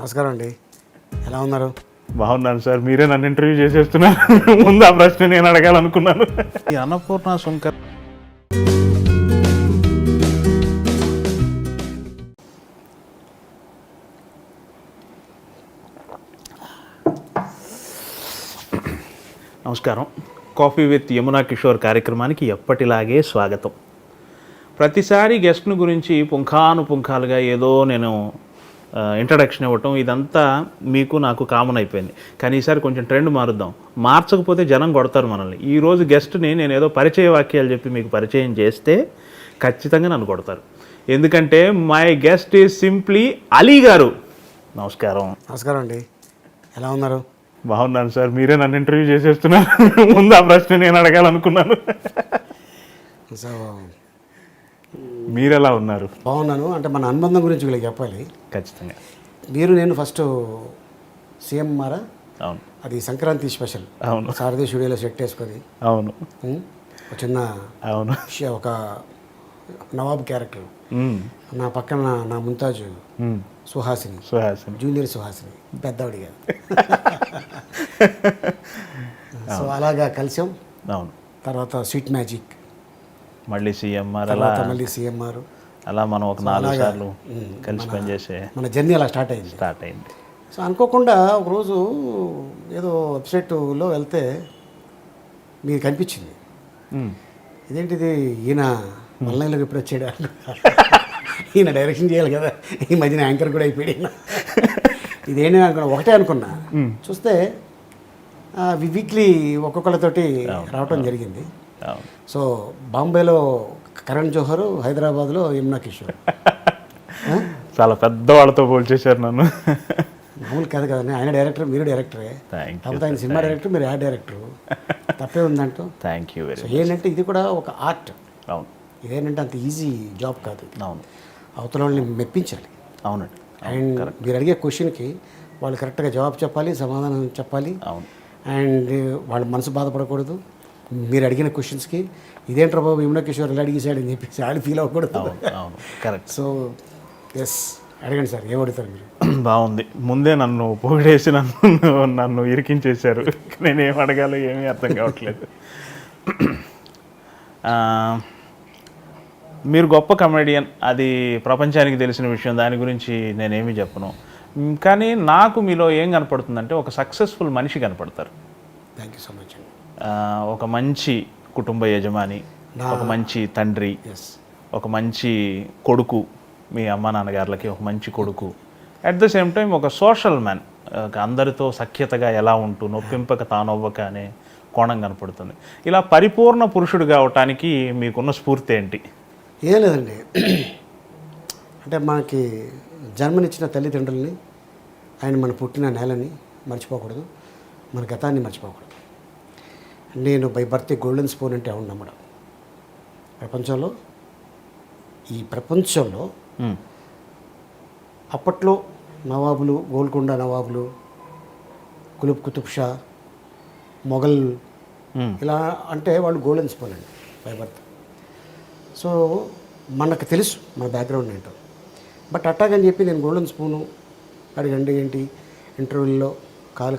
నమస్కారం అండి, ఎలా ఉన్నారు? బాగున్నాను సార్. మీరే నన్ను ఇంటర్వ్యూ చేసేస్తున్నారు. ముందు ఆ ప్రశ్న నేను అడగాలనుకున్నాను. ఈ అన్నపూర్ణ శంకర్ నమస్కారం. కాఫీ విత్ యమునా కిషోర్ కార్యక్రమానికి ఎప్పటిలాగే స్వాగతం. ప్రతిసారి గెస్ట్ను గురించి పుంఖానుపుంఖాలుగా ఏదో నేను ఇంట్రడక్షన్ ఇవ్వటం ఇదంతా మీకు నాకు కామన్ అయిపోయింది. కానీ ఈసారి కొంచెం ట్రెండ్ మారుద్దాం. మార్చకపోతే జనం కొడతారు మనల్ని. ఈరోజు గెస్ట్ని నేను ఏదో పరిచయ వాక్యాలు చెప్పి మీకు పరిచయం చేస్తే ఖచ్చితంగా నన్ను కొడతారు. ఎందుకంటే my guest is simply Ali గారు. నమస్కారం. నమస్కారం అండి, ఎలా ఉన్నారు? బాగున్నాను సార్. మీరే నన్ను ఇంటర్వ్యూ చేసేస్తున్నారు. ముందు ఆ ప్రశ్న నేను అడగాలనుకున్నాను. సో మీరు ఎలా ఉన్నారు? బాగున్నాను. అంటే మన అనుబంధం గురించి వీళ్ళకి చెప్పాలి. ఖచ్చితంగా. మీరు నేను ఫస్ట్ సీఎం మారా, అవును, అది సంక్రాంతి స్పెషల్. అవును, సారథి స్టూడియోలో సెట్ వేసుకొని అవును, ఒక చిన్న అవును, ఒక నవాబ్ క్యారెక్టర్, నా పక్కన నా ముంతాజు సుహాసిని, జూనియర్ సుహాసిని, పెద్దవాడి గారు. సో అలాగా కలిసాం. అవును. తర్వాత స్వీట్ మ్యాజిక్, మళ్ళీ సీఎంఆర్, మళ్ళీ సీఎంఆర్, అలా మనం ఒక 4 సార్లు కలిసి పనిచేసే మన జర్నీ అలా స్టార్ట్ అయింది. సో అనుకోకుండా ఒకరోజు ఏదో వెబ్సైట్లో వెళ్తే మీకు కనిపించింది. ఇదేంటిది, ఈయన మల్లైలోకి ఎప్పుడు వచ్చాడు, ఈయన డైరెక్షన్ చేయాలి కదా, ఈ మధ్యన యాంకర్ కూడా అయిపోయాడు ఈయన. ఇదేంటి అనుకున్నా, ఒకటే అనుకున్నా. చూస్తే వీక్లీ ఒక్కొక్కళ్ళతోటి రావటం జరిగింది. సో బాంబేలో కరణ్ జోహర్, హైదరాబాద్లో యమునా కిషోర్. చాలా పెద్ద వాళ్ళతో పోల్చేశారు నన్ను. మామూలు కాదు కదండి, ఆయన డైరెక్టర్, మీరు డైరెక్టరే. కాకపోతే ఆయన సినిమా డైరెక్టర్, మీరు యాడ్ డైరెక్టర్. తప్పే ఉందంటూ. Thank you very much. ఏంటంటే ఇది కూడా ఒక ఆర్ట్. అవును. ఇదేంటంటే అంత ఈజీ జాబ్ కాదు. అవును. అవతల వాళ్ళని మెప్పించాలి. అవునండి. అండ్ మీరు అడిగే క్వశ్చన్కి వాళ్ళు కరెక్ట్గా జవాబు చెప్పాలి, సమాధానం చెప్పాలి. అవును. అండ్ వాళ్ళ మనసు బాధపడకూడదు. మీరు అడిగిన క్వశ్చన్స్కి ఇదేంట్రా బాబు యమునా కిషోర్ ఎలా అడిగేశాడు అని చెప్పేసి వాళ్ళు ఫీల్ అవ్వకూడదు. అవును, కరెక్ట్. సో ఎస్, అడగండి సార్, ఏం అడుగుతారు మీరు? బాగుంది. ముందే నన్ను పొగిడేసి నన్ను ఇరికించేశారు. నేనేం అడగాలో ఏమీ అర్థం కావట్లేదు. మీరు గొప్ప కమెడియన్, అది ప్రపంచానికి తెలిసిన విషయం, దాని గురించి నేనేమీ చెప్పను. కానీ నాకు మీలో ఏం కనపడుతుందంటే ఒక సక్సెస్ఫుల్ మనిషి కనపడతారు. Thank you so much. ఒక మంచి కుటుంబ యజమాని, ఒక మంచి తండ్రి, ఒక మంచి కొడుకు, మీ అమ్మ నాన్నగారులకి ఒక మంచి కొడుకు. అట్ ద సేమ్ టైం ఒక సోషల్ మ్యాన్, అందరితో సఖ్యతగా ఎలా ఉంటూ నొప్పింపక తానొవ్వక అనే కోణం కనపడుతుంది. ఇలా పరిపూర్ణ పురుషుడు కావటానికి మీకున్న స్ఫూర్తి ఏంటి? ఏం లేదండి, అంటే మనకి జన్మనిచ్చిన తల్లిదండ్రులని, ఆయన మన పుట్టిన నేలని మర్చిపోకూడదు, మన గతాన్ని మర్చిపోకూడదు. నేను బై బర్త్ గోల్డెన్ స్పూన్ అంటే అవును నమ్మడం. ఈ ప్రపంచంలో అప్పట్లో నవాబులు, గోల్కొండ నవాబులు, కుతుబ్ కుతుబ్ షా, మొఘల్, ఇలా అంటే వాళ్ళు గోల్డెన్ స్పూన్ అండి బై బర్త్. సో మనకు తెలుసు మన బ్యాక్గ్రౌండ్ ఏంటో. బట్ అట్టాగని చెప్పి నేను గోల్డెన్ స్పూను అడిగండి ఏంటి, ఇంటర్వ్యూల్లో కాలు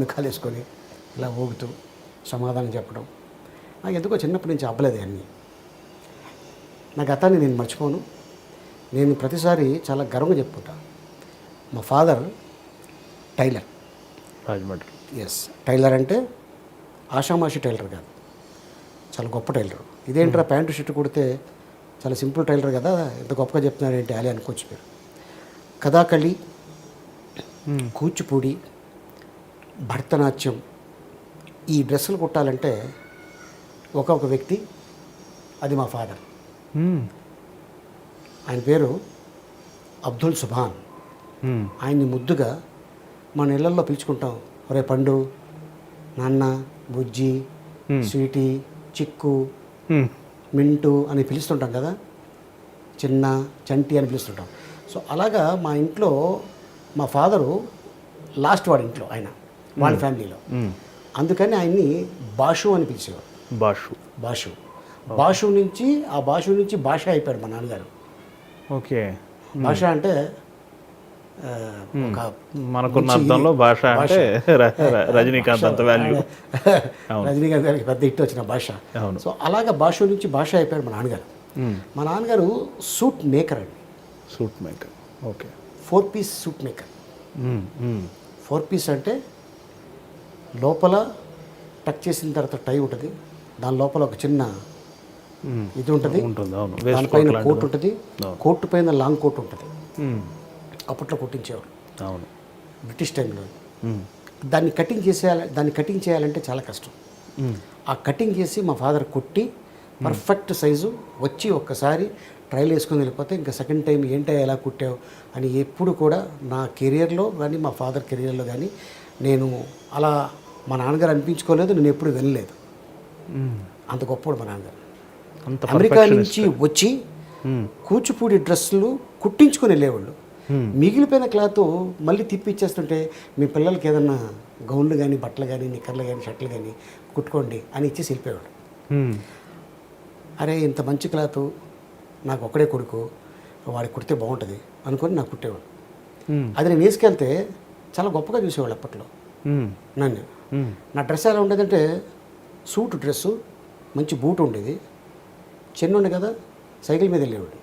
మీద కాలు వేసుకొని ఇలా ఊగుతూ సమాధానం చెప్పడం నాకు ఎందుకో చిన్నప్పటి నుంచి అవ్వలేదు. అన్నీ నా గతాన్ని నేను మర్చిపోను. నేను ప్రతిసారి చాలా గర్వంగా చెప్పుకుంటా, మా father tailor. Rajahmundry. Yes, tailor అంటే ఆషామాషి టైలర్ కాదు, చాలా గొప్ప టైలర్. ఇదేంట్రా ప్యాంటు షర్ట్ కుడితే చాలా సింపుల్ టైలర్ కదా, ఎంత గొప్పగా చెప్తున్నారు ఏంటి అలీ అనుకోవచ్చు మీరు. కథాకళి, కూచిపూడి, భరతనాట్యం, ఈ డ్రెస్సులు కుట్టాలంటే ఒక వ్యక్తి, అది మా ఫాదర్. ఆయన పేరు అబ్దుల్ సుభాన్. ఆయన్ని ముద్దుగా మన ఇళ్లల్లో పిలుచుకుంటాం, ఒరే పండు, నాన్న, బుజ్జి, స్వీటీ, చిక్కు, మింటూ అని పిలుస్తుంటాం కదా, చిన్న, చంటి అని పిలుస్తుంటాం. సో అలాగా మా ఇంట్లో మా ఫాదరు లాస్ట్ వాడి ఇంట్లో, ఆయన వాళ్ళ ఫ్యామిలీలో. అందుకని ఆయన్ని బాషు అని పిలిచేవారు. బాషు నుంచి భాష అయిపోయాడు మా నాన్నగారు. ఓకే. భాష అంటే ఒక మనకున్న అర్థంలో భాష అంటే రజనీకాంత్ అంత వాల్యూ. రజనీకాంత్ గారికి పెద్ద హిట్ వచ్చిన భాష. అవును. సో అలాగా భాష నుంచి భాష అయిపోయాడు మా నాన్నగారు. మా నాన్నగారు సూట్ మేకర్ అండి. Suit maker. Okay. 4 piece suit maker. 4 piece అంటే లోపల టక్ చేసిన తర్వాత టై ఉంటుంది, దాని లోపల ఒక చిన్న ఇది ఉంటుంది, అవును. దానిపైన కోట్ ఉంటుంది, కోట్ పైన లాంగ్ కోట్ ఉంటుంది. అప్పట్లో కుట్టించేవారు. అవును. బ్రిటిష్ టైంలో. దాన్ని కటింగ్ చేయాలంటే చాలా కష్టం. ఆ కటింగ్ చేసి మా ఫాదర్ కుట్టి పర్ఫెక్ట్ సైజు వచ్చి ఒక్కసారి ట్రైల్ వేసుకొని వెళ్ళిపోతే ఇంకా సెకండ్ టైం ఏంటో ఎలా కుట్టావు అని ఎప్పుడు కూడా నా కెరియర్లో కానీ మా ఫాదర్ కెరియర్లో కానీ నేను అలా మా నాన్నగారు అనిపించుకోలేదు, నేను ఎప్పుడు వెళ్ళలేదు. అంత గొప్పవాడు మా నాన్నగారు. అమెరికా నుంచి వచ్చి కూచిపూడి డ్రెస్సులు కుట్టించుకొని వెళ్ళేవాళ్ళు. మిగిలిపోయిన క్లాత్ మళ్ళీ తిప్పి ఇచ్చేస్తుంటే మీ పిల్లలకి ఏదన్నా గౌన్లు కానీ బట్టలు కానీ నిక్కర్లు కానీ షర్ట్లు కానీ కుట్టుకోండి అని ఇచ్చేసి వెళ్ళిపోయాడు. అరే ఇంత మంచి క్లాత్ నాకు ఒక్కడే కొడుకు, వాడికి కుడితే బాగుంటుంది అనుకొని నాకు కుట్టేవాడు. అది నేను వేసుకెళ్తే చాలా గొప్పగా చూసేవాళ్ళు అప్పట్లో నన్ను. నా డ్రెస్ ఎలా ఉండేదంటే సూట్ డ్రెస్సు, మంచి బూట్ ఉండేది, చిన్న ఉండే కదా, సైకిల్ మీద వెళ్ళేవాడు.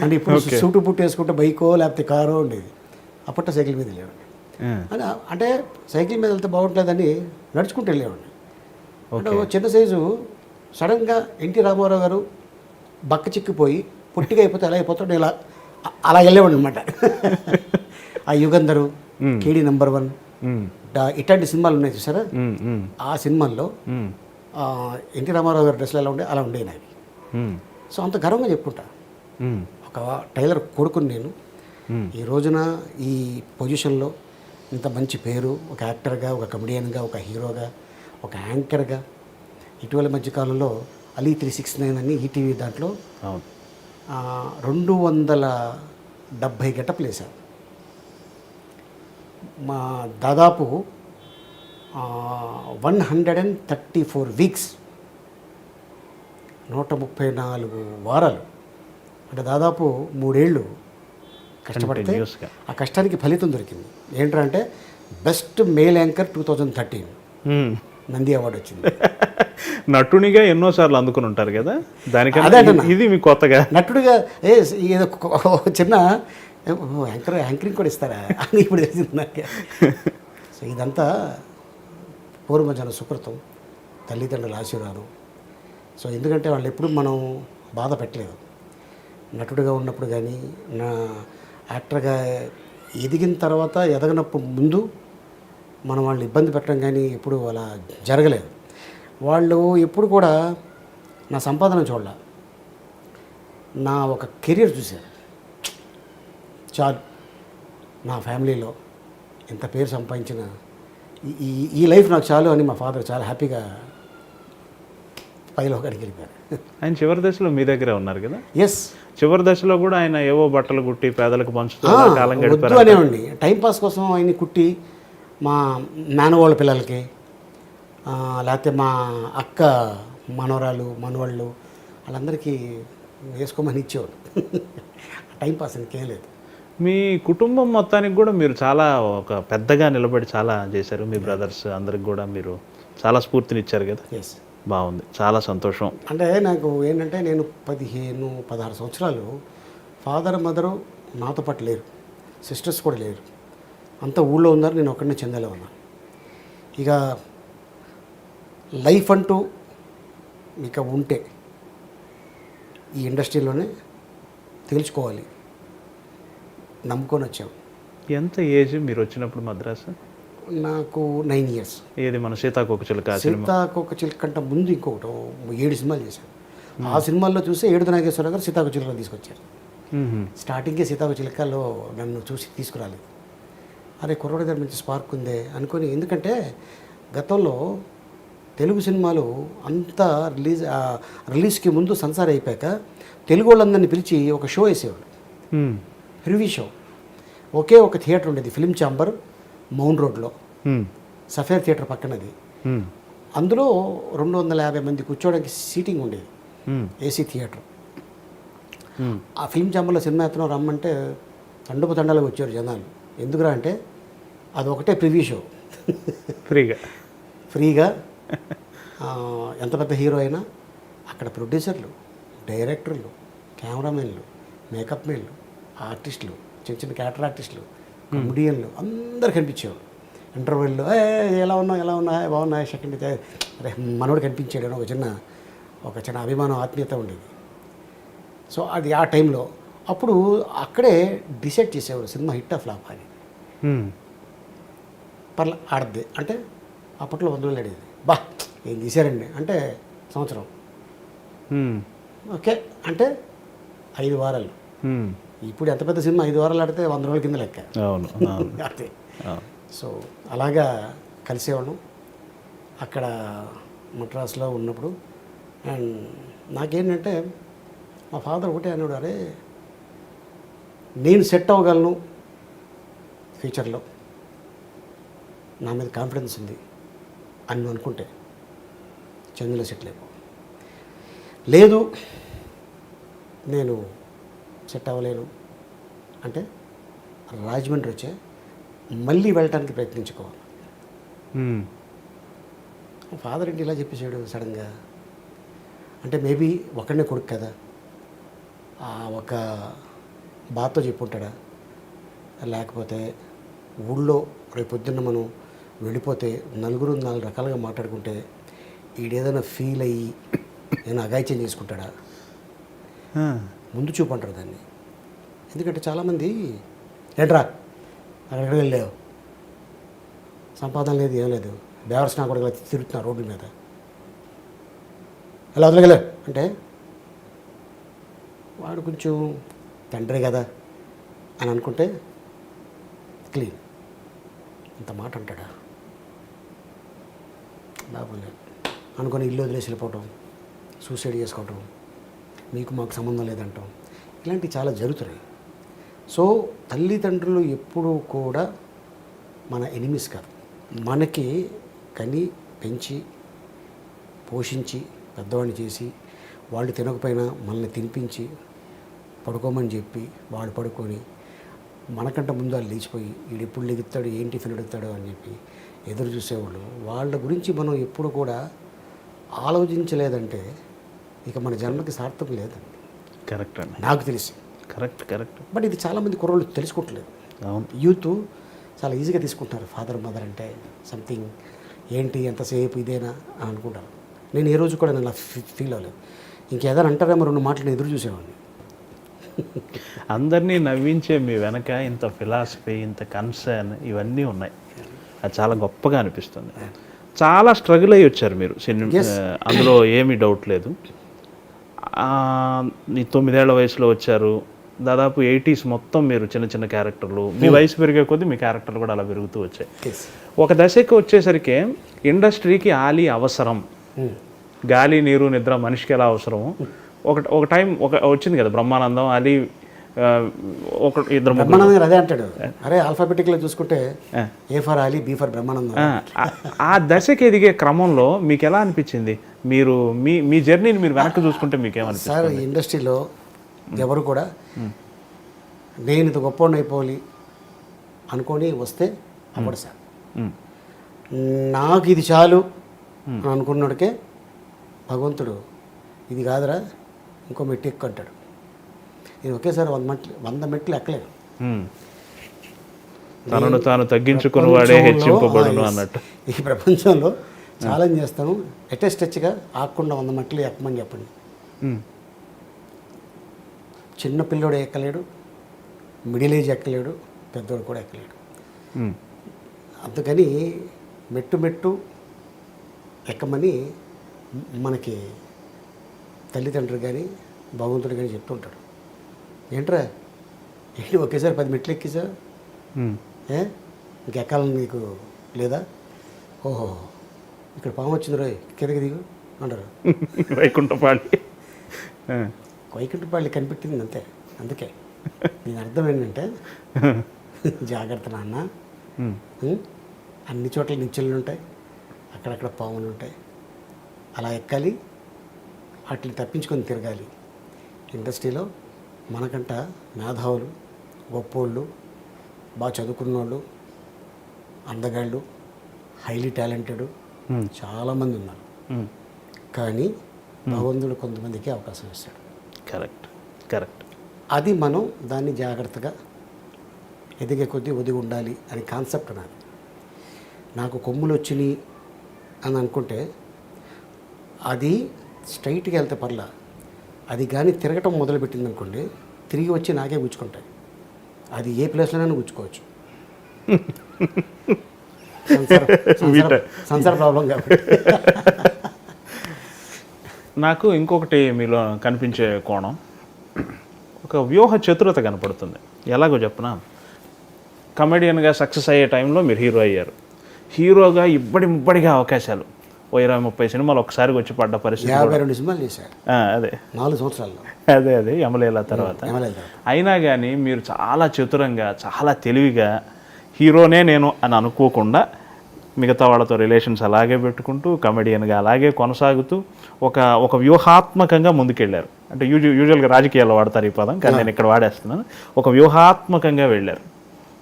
అంటే ఇప్పుడు సూటు బూట్ వేసుకుంటే బైకో లేకపోతే కారో ఉండేది, అప్పట్లో సైకిల్ మీద వెళ్ళేవాడిని. అంటే సైకిల్ మీద వెళ్తే బాగుంటుందని నడుచుకుంటూ వెళ్ళేవాడిని. అంటే చిన్న సైజు సడన్గా ఎన్టీ రామారావు గారు బక్క చిక్కిపోయి పొట్టిగా అయిపోతే ఎలా అయిపోతాడు ఇలా అలా వెళ్ళేవాడు అనమాట. ఆ యుగంధరు, కేడీ నంబర్ 1 ఇట్లాంటి సినిమాలు ఉన్నాయి చూసారా, ఆ సినిమాల్లో ఎన్టీ రామారావు గారి డ్రెస్సులు ఎలా ఉండే అలా ఉండేవి నాకు. సో అంత గర్వంగా చెప్పుకుంటా. ఒక టైలర్ కొడుకుని నేను ఈ రోజున ఈ పొజిషన్లో ఇంత మంచి పేరు, ఒక యాక్టర్గా, ఒక కమెడియన్గా, ఒక హీరోగా, ఒక యాంకర్గా, ఇటీవల మధ్యకాలంలో అలీ 369 అని ఈటీవీ దాంట్లో 270 గెటప్లు వేశారు. మా దాదాపు 134 వీక్స్, 134 వారాలు, అంటే దాదాపు 3 ఏళ్ళు కష్టపడితే ఆ కష్టానికి ఫలితం దొరికింది. ఏంటంటే best male anchor 2013 Nandi award వచ్చింది. నటునిగా ఎన్నోసార్లు అందుకుని ఉంటారు కదా, దానికన్నా ఇది మీకు కొత్తగా నటుడిగా ఏదో చిన్న యాంకరింగ్ కూడా ఇస్తారా అని ఇప్పుడు తెలిసింది నాకు. సో ఇదంతా పూర్వజన సుకృతం, తల్లిదండ్రుల ఆశీర్వాదం. సో ఎందుకంటే వాళ్ళు ఎప్పుడు మనం బాధ పెట్టలేదు. నటుడిగా ఉన్నప్పుడు కానీ, నా యాక్టర్గా ఎదిగిన తర్వాత ఎదగనప్పుడు ముందు మనం వాళ్ళని ఇబ్బంది పెట్టడం కానీ ఎప్పుడు అలా జరగలేదు. వాళ్ళు ఎప్పుడు కూడా నా సంపాదన చూడాల, నా ఒక కెరీర్ చూశారు. చాలు, నా ఫ్యామిలీలో ఎంత పేరు సంపాదించిన ఈ లైఫ్ నాకు చాలు అని మా ఫాదర్ చాలా హ్యాపీగా పైలో అక్కడికి వెళ్ళిపోయారు. ఆయన చివరి దశలో మీ దగ్గర ఉన్నారు కదా? ఎస్. చివరి దశలో కూడా ఆయన ఏవో బట్టలు కుట్టి పేదలకు పంచుతూ కాలం గడిపారు అనేవండి. టైంపాస్ కోసం ఆయన్ని కుట్టి మా మేనవాళ్ళ పిల్లలకి, లేకపోతే మా అక్క మనవరాలు మనవాళ్ళు వాళ్ళందరికీ వేసుకోమని ఇచ్చేవాడు. టైంపాస్ ఇంకేం లేదు. మీ కుటుంబం మొత్తానికి కూడా మీరు చాలా ఒక పెద్దగా నిలబడి చాలా చేశారు. మీ బ్రదర్స్ అందరికి కూడా మీరు చాలా స్ఫూర్తినిచ్చారు కదా. ఎస్, బాగుంది, చాలా సంతోషం. అంటే నాకు ఏంటంటే నేను 15-16 సంవత్సరాలు ఫాదర్ మదరు నాతో పాటు లేరు, సిస్టర్స్ కూడా లేరు, అంతా ఊళ్ళో ఉన్నారు, నేను ఒక్కడినే చెందేలా ఉన్నాను. ఇక లైఫ్ అంటూ ఇక ఉంటే ఈ ఇండస్ట్రీలోనే తేల్చుకోవాలి నమ్ముకొని వచ్చాం. ఎంత ఏజ్ మీరు వచ్చినప్పుడు మద్రాసు? నాకు 9 years. ఏది మన సీతాకోకచిలుక? సీతాకోకచిలుక కంటే ముందు ఇంకొకటి 7 సినిమాలు చేశాను. ఆ సినిమాల్లో చూసి ఏడుది నాగేశ్వరరావు గారు సీతాకోకచిలుకలో తీసుకొచ్చారు. స్టార్టింగే సీతాకోకచిలుకలో నన్ను చూసి తీసుకురాలేదు. అరే కుర్రోడి దగ్గర మంచి స్పార్క్ ఉందే అనుకొని, ఎందుకంటే గతంలో తెలుగు సినిమాలు అంతా రిలీజ్కి ముందు సంసారం అయిపోయాక తెలుగు వాళ్ళందరినీ పిలిచి ఒక షో వేసేవాడు, రివ్యూ షో. ఒకే ఒక థియేటర్ ఉండేది, ఫిలిం ఛాంబర్, మౌంట్ రోడ్లో, సఫేర్ థియేటర్ పక్కనది. అందులో 250 మంది కూర్చోడానికి సీటింగ్ ఉండేది, ఏసీ థియేటర్. ఆ ఫిలిం ఛాంబర్లో సినిమా ఎత్తనం రమ్మంటే తండాలుగా వచ్చారు జనాలు. ఎందుకురా అంటే అది ఒకటే ప్రివ్యూ షో. ఫ్రీగా ఎంత పెద్ద హీరో అయినా అక్కడ ప్రొడ్యూసర్లు, డైరెక్టర్లు, కెమెరామెన్లు, మేకప్ మెన్లు, ఆర్టిస్టులు, చిన్న చిన్న క్యారెక్టర్ ఆర్టిస్టులు, కమెడియన్లు అందరు కనిపించేవారు. ఇంటర్వ్యూల్లో ఎలా ఉన్నా బాగున్నా సెకండ్ అయితే అరే మనోడు కనిపించాడు అని ఒక చిన్న అభిమానం, ఆత్మీయత ఉండేది. సో అది ఆ టైంలో అప్పుడు అక్కడే డిసైడ్ చేసేవారు సినిమా హిట్ ఆఫ్ ఫ్లాప్ అని. పర్ల ఆడద్ది అంటే అప్పట్లో 100 వేలు అడిగేది. బా ఏం తీశారండి అంటే సంవత్సరం, ఓకే అంటే 5 వారాలు. ఇప్పుడు ఎంత పెద్ద సినిమా 5 వారాలు ఆడితే 100 రోజుల కింద లెక్క. అదే. సో అలాగా కలిసేవాళ్ళం అక్కడ మద్రాసులో ఉన్నప్పుడు. అండ్ నాకేంటంటే మా ఫాదర్ ఒకటే అన్నాడు, అరే నేను సెట్ అవ్వగలను ఫ్యూచర్లో, నా మీద కాన్ఫిడెన్స్ ఉంది అని అనుకుంటే చెన్నైలో సెటిల్ అయిపో, లేదు నేను సెట్ అవ్వలేను అంటే రాజమండ్రి వచ్చే మళ్ళీ వెళ్ళటానికి ప్రయత్నించుకోవాలి. ఫాదర్ ఏంటి ఇలా చెప్పేసాడు సడన్గా అంటే మేబీ ఒకడనే కొడుకు కదా, ఒక బాధతో చెప్పుంటాడా, లేకపోతే ఊళ్ళో రేపు పొద్దున్న మనం వెళ్ళిపోతే 4 రకాలుగా మాట్లాడుకుంటే ఈడేదైనా ఫీల్ అయ్యి నేను అగాయిత్యం చేసుకుంటాడా, ముందు చూపు అంటారు దాన్ని. ఎందుకంటే చాలామంది ఏంట్రా అక్కడికి వెళ్ళావు, సంపాదన లేదు ఏం లేదు, బేవర్స్ నా కూడా తిరుగుతున్నా రోడ్ల మీద, ఎలా వదలగలే అంటే వాడు కొంచెం తండ్రి కదా అని అనుకుంటే క్లీన్. ఇంత మాట అంటాడా బాగుంది అనుకుని ఇల్లు వదిలేసి వెళ్ళిపోవటం, సూసైడ్ చేసుకోవటం, మీకు మాకు సంబంధం లేదంటాం, ఇలాంటివి చాలా జరుగుతున్నాయి. సో తల్లిదండ్రులు ఎప్పుడూ కూడా మన ఎనిమిస్ కాదు, మనకి కని పెంచి పోషించి పెద్దవాడిని చేసి వాళ్ళు తినకపోయినా మనల్ని తినిపించి పడుకోమని చెప్పి వాళ్ళు పడుకొని మనకంటే ముందు వాళ్ళు లేచిపోయి వీడు ఎప్పుడు లెగుతాడు ఏం టిఫిన్ అడుగుతాడు అని చెప్పి ఎదురు చూసేవాళ్ళు. వాళ్ళ గురించి మనం ఎప్పుడు కూడా ఆలోచించలేదంటే ఇక మన జన్మకి సార్థకం లేదండి. కరెక్ట్ అండి, నాకు తెలిసి కరెక్ట్. బట్ ఇది చాలామంది కుర్రోళ్ళు తెలుసుకోవట్లేదు. యూత్ చాలా ఈజీగా తీసుకుంటారు ఫాదర్ మదర్ అంటే సంథింగ్ ఏంటి ఎంతసేపు ఇదేనా అని అనుకుంటారు. నేను ఏ రోజు కూడా నేను అలా ఫీల్ అవ్వలేదు. ఇంకేదైనా అంటారేమో 2 మాటలు ఎదురు చూసేవాడిని. అందరినీ నవ్వించే మీ వెనక ఇంత ఫిలాసఫీ, ఇంత కన్సర్న్ ఇవన్నీ ఉన్నాయి. అది చాలా గొప్పగా అనిపిస్తుంది. చాలా స్ట్రగుల్ అయ్యి వచ్చారు మీరు అందులో ఏమీ డౌట్ లేదు. మీ 9 ఏళ్ల వయసులో వచ్చారు, దాదాపు 80s మొత్తం మీరు చిన్న చిన్న క్యారెక్టర్లు, మీ వయసు పెరిగే కొద్దీ మీ క్యారెక్టర్లు కూడా అలా పెరుగుతూ వచ్చాయి. ఒక దశకి వచ్చేసరికి ఇండస్ట్రీకి ఆలీ అవసరం, గాలి నీరు నిద్ర మనిషికి ఎలా అవసరము. ఒక టైం వచ్చింది కదా బ్రహ్మానందం, అలీ, ఇద్దరు బ్రహ్మానందం అదే అంటాడు, అరే ఆల్ఫాబెటిక్లో చూసుకుంటే A for Ali, B for Brahmanandam. ఆ దశకి ఎదిగే క్రమంలో మీకు ఎలా అనిపించింది? మీరు మీ జర్నీని మీరు వెనక్కి చూసుకుంటే మీకు ఏమనిపిస్తుంది? సార్ ఇండస్ట్రీలో ఎవరు కూడా నేను ఇంత గొప్పవాడిని అయిపోవాలి అనుకొని వస్తే అవ్వడు సార్. నాకు ఇది చాలు అని అనుకున్నాడికే భగవంతుడు ఇది కాదురా ఇంకో మెట్టు ఎక్కువ అంటాడు. నేను ఒకేసారి 100 మెట్లు ఎక్కలేను. తనను తాను తగ్గించుకుని వాడే హెచ్చింపబడును అన్నట్టు. ఈ ప్రపంచంలో ఛాలెంజ్ చేస్తాను, టచ్గా ఆకుండా 100 మెట్లు ఎక్కమని చెప్పండి. చిన్న పిల్లోడు ఎక్కలేడు, మిడిల్ ఏజ్ ఎక్కలేడు, పెద్దోడు కూడా ఎక్కలేడు. అందుకని మెట్టు ఎక్కమని మనకి తల్లిదండ్రులు కానీ భగవంతుడు కానీ చెప్తుంటాడు. ఏంట్రా ఏంటి ఒకేసారి 10 మెట్లు ఎక్కిసా, ఇంకెక్కాలని నీకు లేదా? ఓహో ఇక్కడ పాము వచ్చింది రోయ్ కిందకి దిగు అంటారు. వైకుంఠపాళి కనిపెట్టింది అంతే. అందుకే దీని అర్థం ఏంటంటే జాగ్రత్త నాన్న, అన్ని చోట్ల నిచ్చెలు ఉంటాయి, అక్కడక్కడ పాములు ఉంటాయి, అలా ఎక్కాలి, వాటిని తప్పించుకొని తిరగాలి. ఇండస్ట్రీలో మనకంట మేధావులు గొప్పోళ్ళు, బాగా చదువుకున్న వాళ్ళు, అందగాళ్ళు, హైలీ టాలెంటెడ్ చాలామంది ఉన్నారు. కానీ భగవంతుడు కొంతమందికి అవకాశం ఇస్తాడు. Correct, correct. అది మనం దాన్ని జాగ్రత్తగా ఎదిగే కొద్దీ ఒదిగి ఉండాలి అని కాన్సెప్ట్ నాది. నాకు కొమ్ములు వచ్చినాయి అని అనుకుంటే అది స్ట్రైట్గా వెళ్తే పర్లా, అది కానీ తిరగటం మొదలుపెట్టింది అనుకోండి, తిరిగి వచ్చి నాకే గుచ్చుకుంటాయి. అది ఏ ప్లేస్లోనైనా గుచ్చుకోవచ్చు. సంసార ప్రాబ్లం కాబట్టి. నాకు ఇంకొకటి మీలో కనిపించే కోణం, ఒక వ్యూహ చతురత కనపడుతుంది. ఎలాగో చెప్పనా, కమెడియన్గా సక్సెస్ అయ్యే టైంలో మీరు హీరో అయ్యారు. హీరోగా ఇబ్బడిగా అవకాశాలు, 20-30 సినిమాలు ఒకసారి వచ్చి పడ్డ పరిస్థితి. 52 సినిమాలు చేశారు అదే 4 సంవత్సరాల్లో. అదే యమలీల తర్వాత. అయినా కానీ మీరు చాలా చతురంగా, చాలా తెలివిగా హీరోనే నేను అని అనుకోకుండా మిగతా వాళ్ళతో రిలేషన్స్ అలాగే పెట్టుకుంటూ కమెడియన్గా అలాగే కొనసాగుతూ ఒక వ్యూహాత్మకంగా ముందుకెళ్ళారు. అంటే యూజువల్గా రాజకీయాల్లో వాడతారు ఈ పదం, కానీ నేను ఇక్కడ వాడేస్తున్నాను. ఒక వ్యూహాత్మకంగా వెళ్ళారు.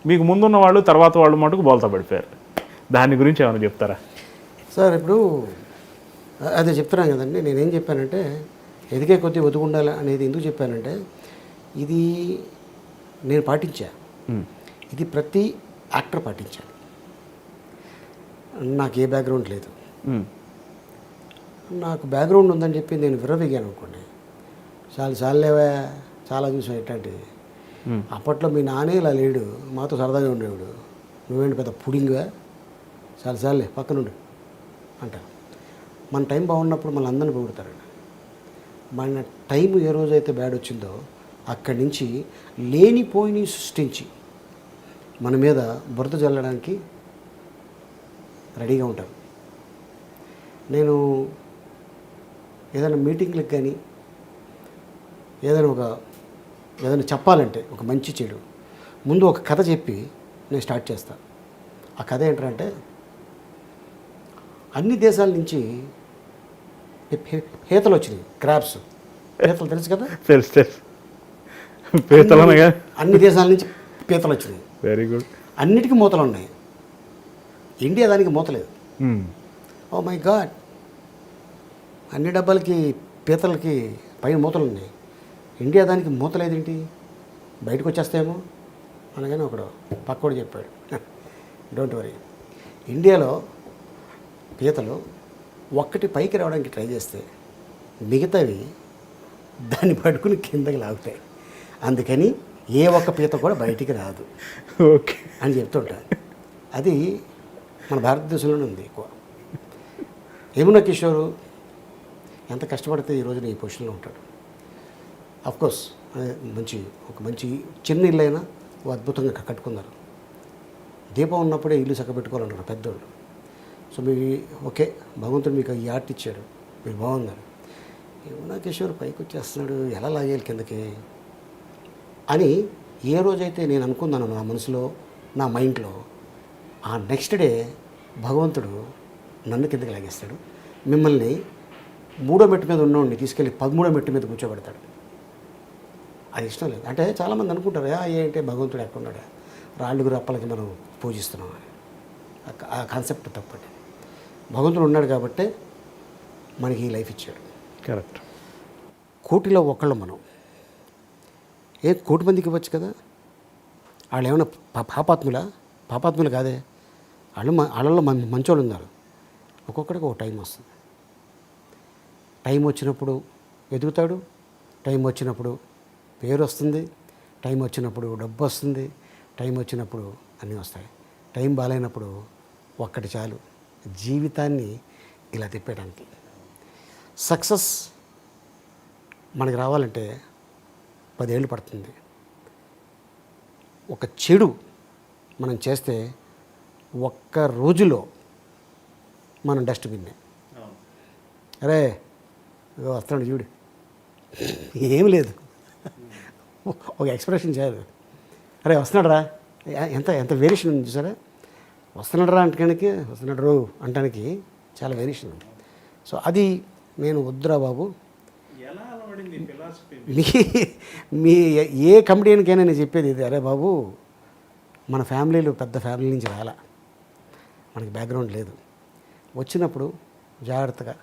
మీకు ముందున్న వాళ్ళు తర్వాత వాళ్ళు మటుకు బోల్తా పడిపోయారు. దాని గురించి ఏమైనా చెప్తారా? సార్ ఇప్పుడు అదే చెప్తున్నాను కదండి. నేనేం చెప్పానంటే ఎదిగే కొద్దీ ఒదుగుండాలి అనేది ఎందుకు చెప్పానంటే, ఇది నేను పాటించా, ఇది ప్రతి యాక్టర్ పాటించాలి. నాకు ఏ బ్యాక్గ్రౌండ్ లేదు. నాకు బ్యాక్గ్రౌండ్ ఉందని చెప్పి నేను విర్రవీగాను అనుకోండి, చాలేవా చాలా చూసాం ఇట్లాంటివి. అప్పట్లో మీ నానే ఇలా లేడు, మాతో సరదాగా ఉండేవాడు, నువ్వేంటి పెద్ద పుడింగ్గా, చాలే పక్కనుండు అంటారు. మన టైం బాగున్నప్పుడు మన అందరిని పొగుడతారండి. మన టైం ఏ రోజైతే బ్యాడ్ వచ్చిందో అక్కడి నుంచి లేనిపోయిని సృష్టించి మన మీద బురద జల్లడానికి రెడీగా ఉంటారు. నేను ఏదైనా మీటింగ్లకు కానీ ఏదైనా చెప్పాలంటే ఒక మంచి చెడు ముందు ఒక కథ చెప్పి నేను స్టార్ట్ చేస్తాను. ఆ కథ ఏంటంటే, అన్ని దేశాల నుంచి పీతలు వచ్చినాయి, క్రాబ్స్. పీతలు తెలుసు కదా? తెలుసు. పీతలు అన్ని దేశాల నుంచి పీతలు వచ్చినాయి. Very good. అన్నిటికీ మూతలు ఉన్నాయి. ఇండియా దానికి మూత లేదు. ఓ మై గాడ్, అన్ని డబ్బాలకి పీతలకి పైన మూతలు ఉన్నాయి, ఇండియా దానికి మూత లేదేంటి, బయటకు వచ్చేస్తాయేమో అనగానే ఒకడు పక్కోడు చెప్పాడు, డోంట్ వరీ, ఇండియాలో పీతలు ఒక్కటి పైకి రావడానికి ట్రై చేస్తే మిగతావి దాన్ని పట్టుకుని కిందకి లాగుతాయి, అందుకని ఏ ఒక్క పీత కూడా బయటికి రాదు ఓకే అని చెప్తుంటారు. అది మన భారతదేశంలోనే ఉంది ఎక్కువ. యమునా కిషోర్ ఎంత కష్టపడితే ఈ రోజున ఈ పొజిషన్లో ఉంటాడు. అఫ్కోర్స్ ఒక మంచి చిన్న ఇల్లు అయినా అద్భుతంగా కట్టుకున్నారు. దీపం ఉన్నప్పుడే ఇల్లు చక్కబెట్టుకోవాలన్నారు పెద్దోళ్ళు. సో ఓకే, భగవంతుడు మీకు ఈ ఆర్ట్ ఇచ్చాడు, మీరు బాగున్నారు. యమునా కిషోర్ పైకి వచ్చేస్తున్నాడు, ఎలా లాగేయాలి కిందకి అని ఏ రోజైతే నేను అనుకున్నాను నా మనసులో, నా మైండ్లో, ఆ నెక్స్ట్ డే భగవంతుడు నన్ను కిందకి లాగేస్తాడు. మిమ్మల్ని 3వ మెట్టు మీద ఉన్నవాడిని తీసుకెళ్ళి 13వ మెట్టు మీద కూర్చోబెడతాడు. అది ఇష్టం లేదు. అంటే చాలామంది అనుకుంటారు, ఏంటంటే భగవంతుడు ఎక్కడున్నాడు, రాళ్ళుగు రప్పలకి మనం పూజిస్తున్నాం అని. ఆ కాన్సెప్ట్ తప్పండి. భగవంతుడు ఉన్నాడు కాబట్టే మనకి ఈ లైఫ్ ఇచ్చాడు. కరెక్ట్. కోటిలో ఒకళ్ళు మనం, 1 కోటి మందికి ఇవ్వచ్చు కదా. వాళ్ళు ఏమైనా పాపాత్ములు కాదే, వాళ్ళలో మంచోళ్ళు ఉన్నారు. ఒక్కొక్కడికి ఒక టైం వస్తుంది. టైం వచ్చినప్పుడు ఎదుగుతాడు, టైం వచ్చినప్పుడు పేరు వస్తుంది, టైం వచ్చినప్పుడు డబ్బు వస్తుంది, టైం వచ్చినప్పుడు అన్నీ వస్తాయి. టైం బాగాలేనప్పుడు ఒక్కటి చాలు జీవితాన్ని ఇలా తిప్పేయడానికి. సక్సెస్ మనకి రావాలంటే 10 ఏళ్ళు పడుతుంది. ఒక చెడు మనం చేస్తే ఒక్క రోజులో మనం డస్ట్బిన్నే. అరే వస్తున్నాడు చూడు, ఏం లేదు, ఒక ఎక్స్ప్రెషన్ చేయదు, అరే వస్తున్నాడు రా, ఎంత వేరియేషన్ ఉంది చూసారా. వస్తున్నాడు రా అంటానికి, వస్తున్నాడు రో అంటానికి చాలా వేరియేషన్ ఉంది. సో అది నేను వద్దురా బాబు, మీ మీ ఏ కమెడియన్కైనా నేను చెప్పేది ఇది, అరే బాబు మన ఫ్యామిలీలో పెద్ద ఫ్యామిలీ నుంచి రాలా, మనకి బ్యాక్గ్రౌండ్ లేదు, వచ్చినప్పుడు జాగ్రత్తగా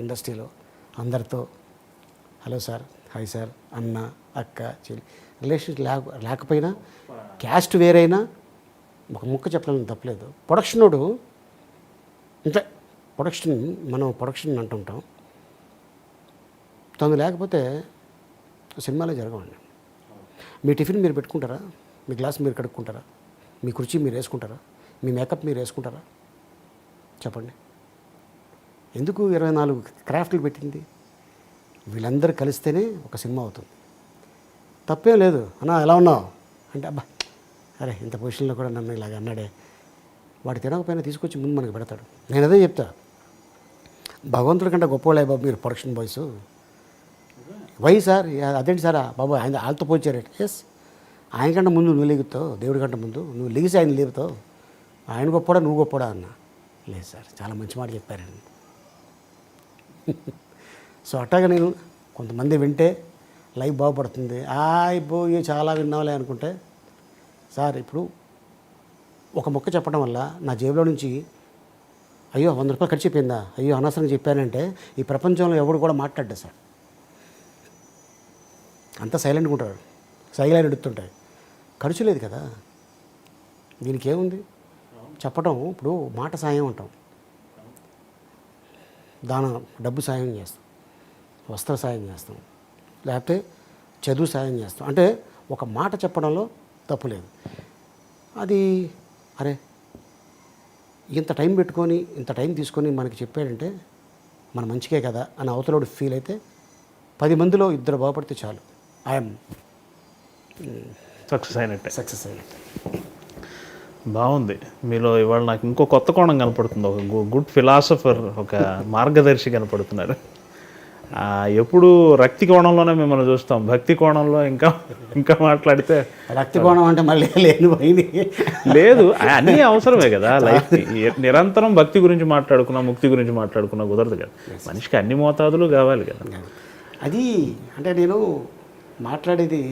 ఇండస్ట్రీలో అందరితో హలో సార్, హాయ్ సార్, అన్న, అక్క, చెల్లి రిలేషన్ లేకపోయినా క్యాస్ట్ వేరైనా ఒక ముక్క చెప్పడం తప్పలేదు. ప్రొడక్షనోడు ఇంట్లో ప్రొడక్షన్, మనం ప్రొడక్షన్ అంటుంటాం, తను లేకపోతే సినిమాలో జరగవండి. మీ టిఫిన్ మీరు పెట్టుకుంటారా, మీ గ్లాస్ మీరు కడుక్కుంటారా, మీ కుర్చీ మీరు వేసుకుంటారా, మీ మేకప్ మీరు వేసుకుంటారా చెప్పండి. ఎందుకు 24 క్రాఫ్ట్లు పెట్టింది? వీళ్ళందరూ కలిస్తేనే ఒక సినిమా అవుతుంది. తప్పేం లేదు. అన్నా ఎలా ఉన్నావు అంటే, అబ్బా అరే ఇంత పొజిషన్లో కూడా నన్ను ఇలాగ అన్నాడే, వాడు తినకపోయినా తీసుకొచ్చి ముందు మనకు పెడతాడు. నేను అదే చెప్తా, భగవంతుడి కంటే గొప్పవాళ్ళే బాబు మీరు ప్రొడక్షన్ బాయ్స్. వై సార్, అదేంటి సారా బాబు ఆయన వాళ్ళతో పోల్చారు. ఎస్, ఆయన కంటే ముందు నువ్వు లేగుతావు, దేవుడి కంటే ముందు నువ్వు లేచి ఆయన లేపుతావు. ఆయన గొప్పడా నువ్వు గొప్పడా అన్న. లేదు సార్, చాలా మంచి మాట చెప్పారండి. సో అట్టాగా నేను కొంతమంది వింటే లైఫ్ బాగుపడుతుంది, అయిపోయి చాలా విన్నావులే అనుకుంటే, సార్ ఇప్పుడు ఒక మొక్క చెప్పడం వల్ల నా జేబులో నుంచి అయ్యో 100 రూపాయలు ఖర్చు అయిపోయిందా, అయ్యో అనవసరంగా చెప్పానంటే ఈ ప్రపంచంలో ఎవడు కూడా మాట్లాడ్డా సార్. అంతా సైలెంట్గా ఉంటారు, సైలెంట్ ఎడుతుంటాయి, ఖర్చు లేదు కదా. దీనికి ఏముంది చెప్పడం. ఇప్పుడు మాట సాయం అంటాం, డబ్బు సాయం చేస్తాం, వస్త్ర సాయం చేస్తాం, లేకపోతే చదువు సాయం చేస్తాం. అంటే ఒక మాట చెప్పడంలో తప్పు లేదు. అది అరే ఇంత టైం పెట్టుకొని ఇంత టైం తీసుకొని మనకి చెప్పాడంటే మన మంచికే కదా అని అవతలోడు ఫీల్ అయితే 10 మందిలో 2 బాగుపడితే చాలు, ఐఎమ్ సక్సెస్ అయినట్టే. సక్సెస్ అయినట్టే. బాగుంది. మీలో ఇవాళ నాకు ఇంకో కొత్త కోణం కనపడుతుంది. ఒక గుడ్ ఫిలాసఫర్, ఒక మార్గదర్శి కనపడుతున్నారు. ఎప్పుడు రక్తి కోణంలోనే మిమ్మల్ని చూస్తాం, భక్తి కోణంలో ఇంకా మాట్లాడితే రక్తి కోణం అంటే మళ్ళీ లేని పోయింది. లేదు, అన్నీ అవసరమే కదా లైఫ్కి. నిరంతరం భక్తి గురించి మాట్లాడుకున్నా, ముక్తి గురించి మాట్లాడుకున్నా కుదరదు కదా. మనిషికి అన్ని మోతాదులు కావాలి కదా. అది అంటే నేను మాట్లాడేది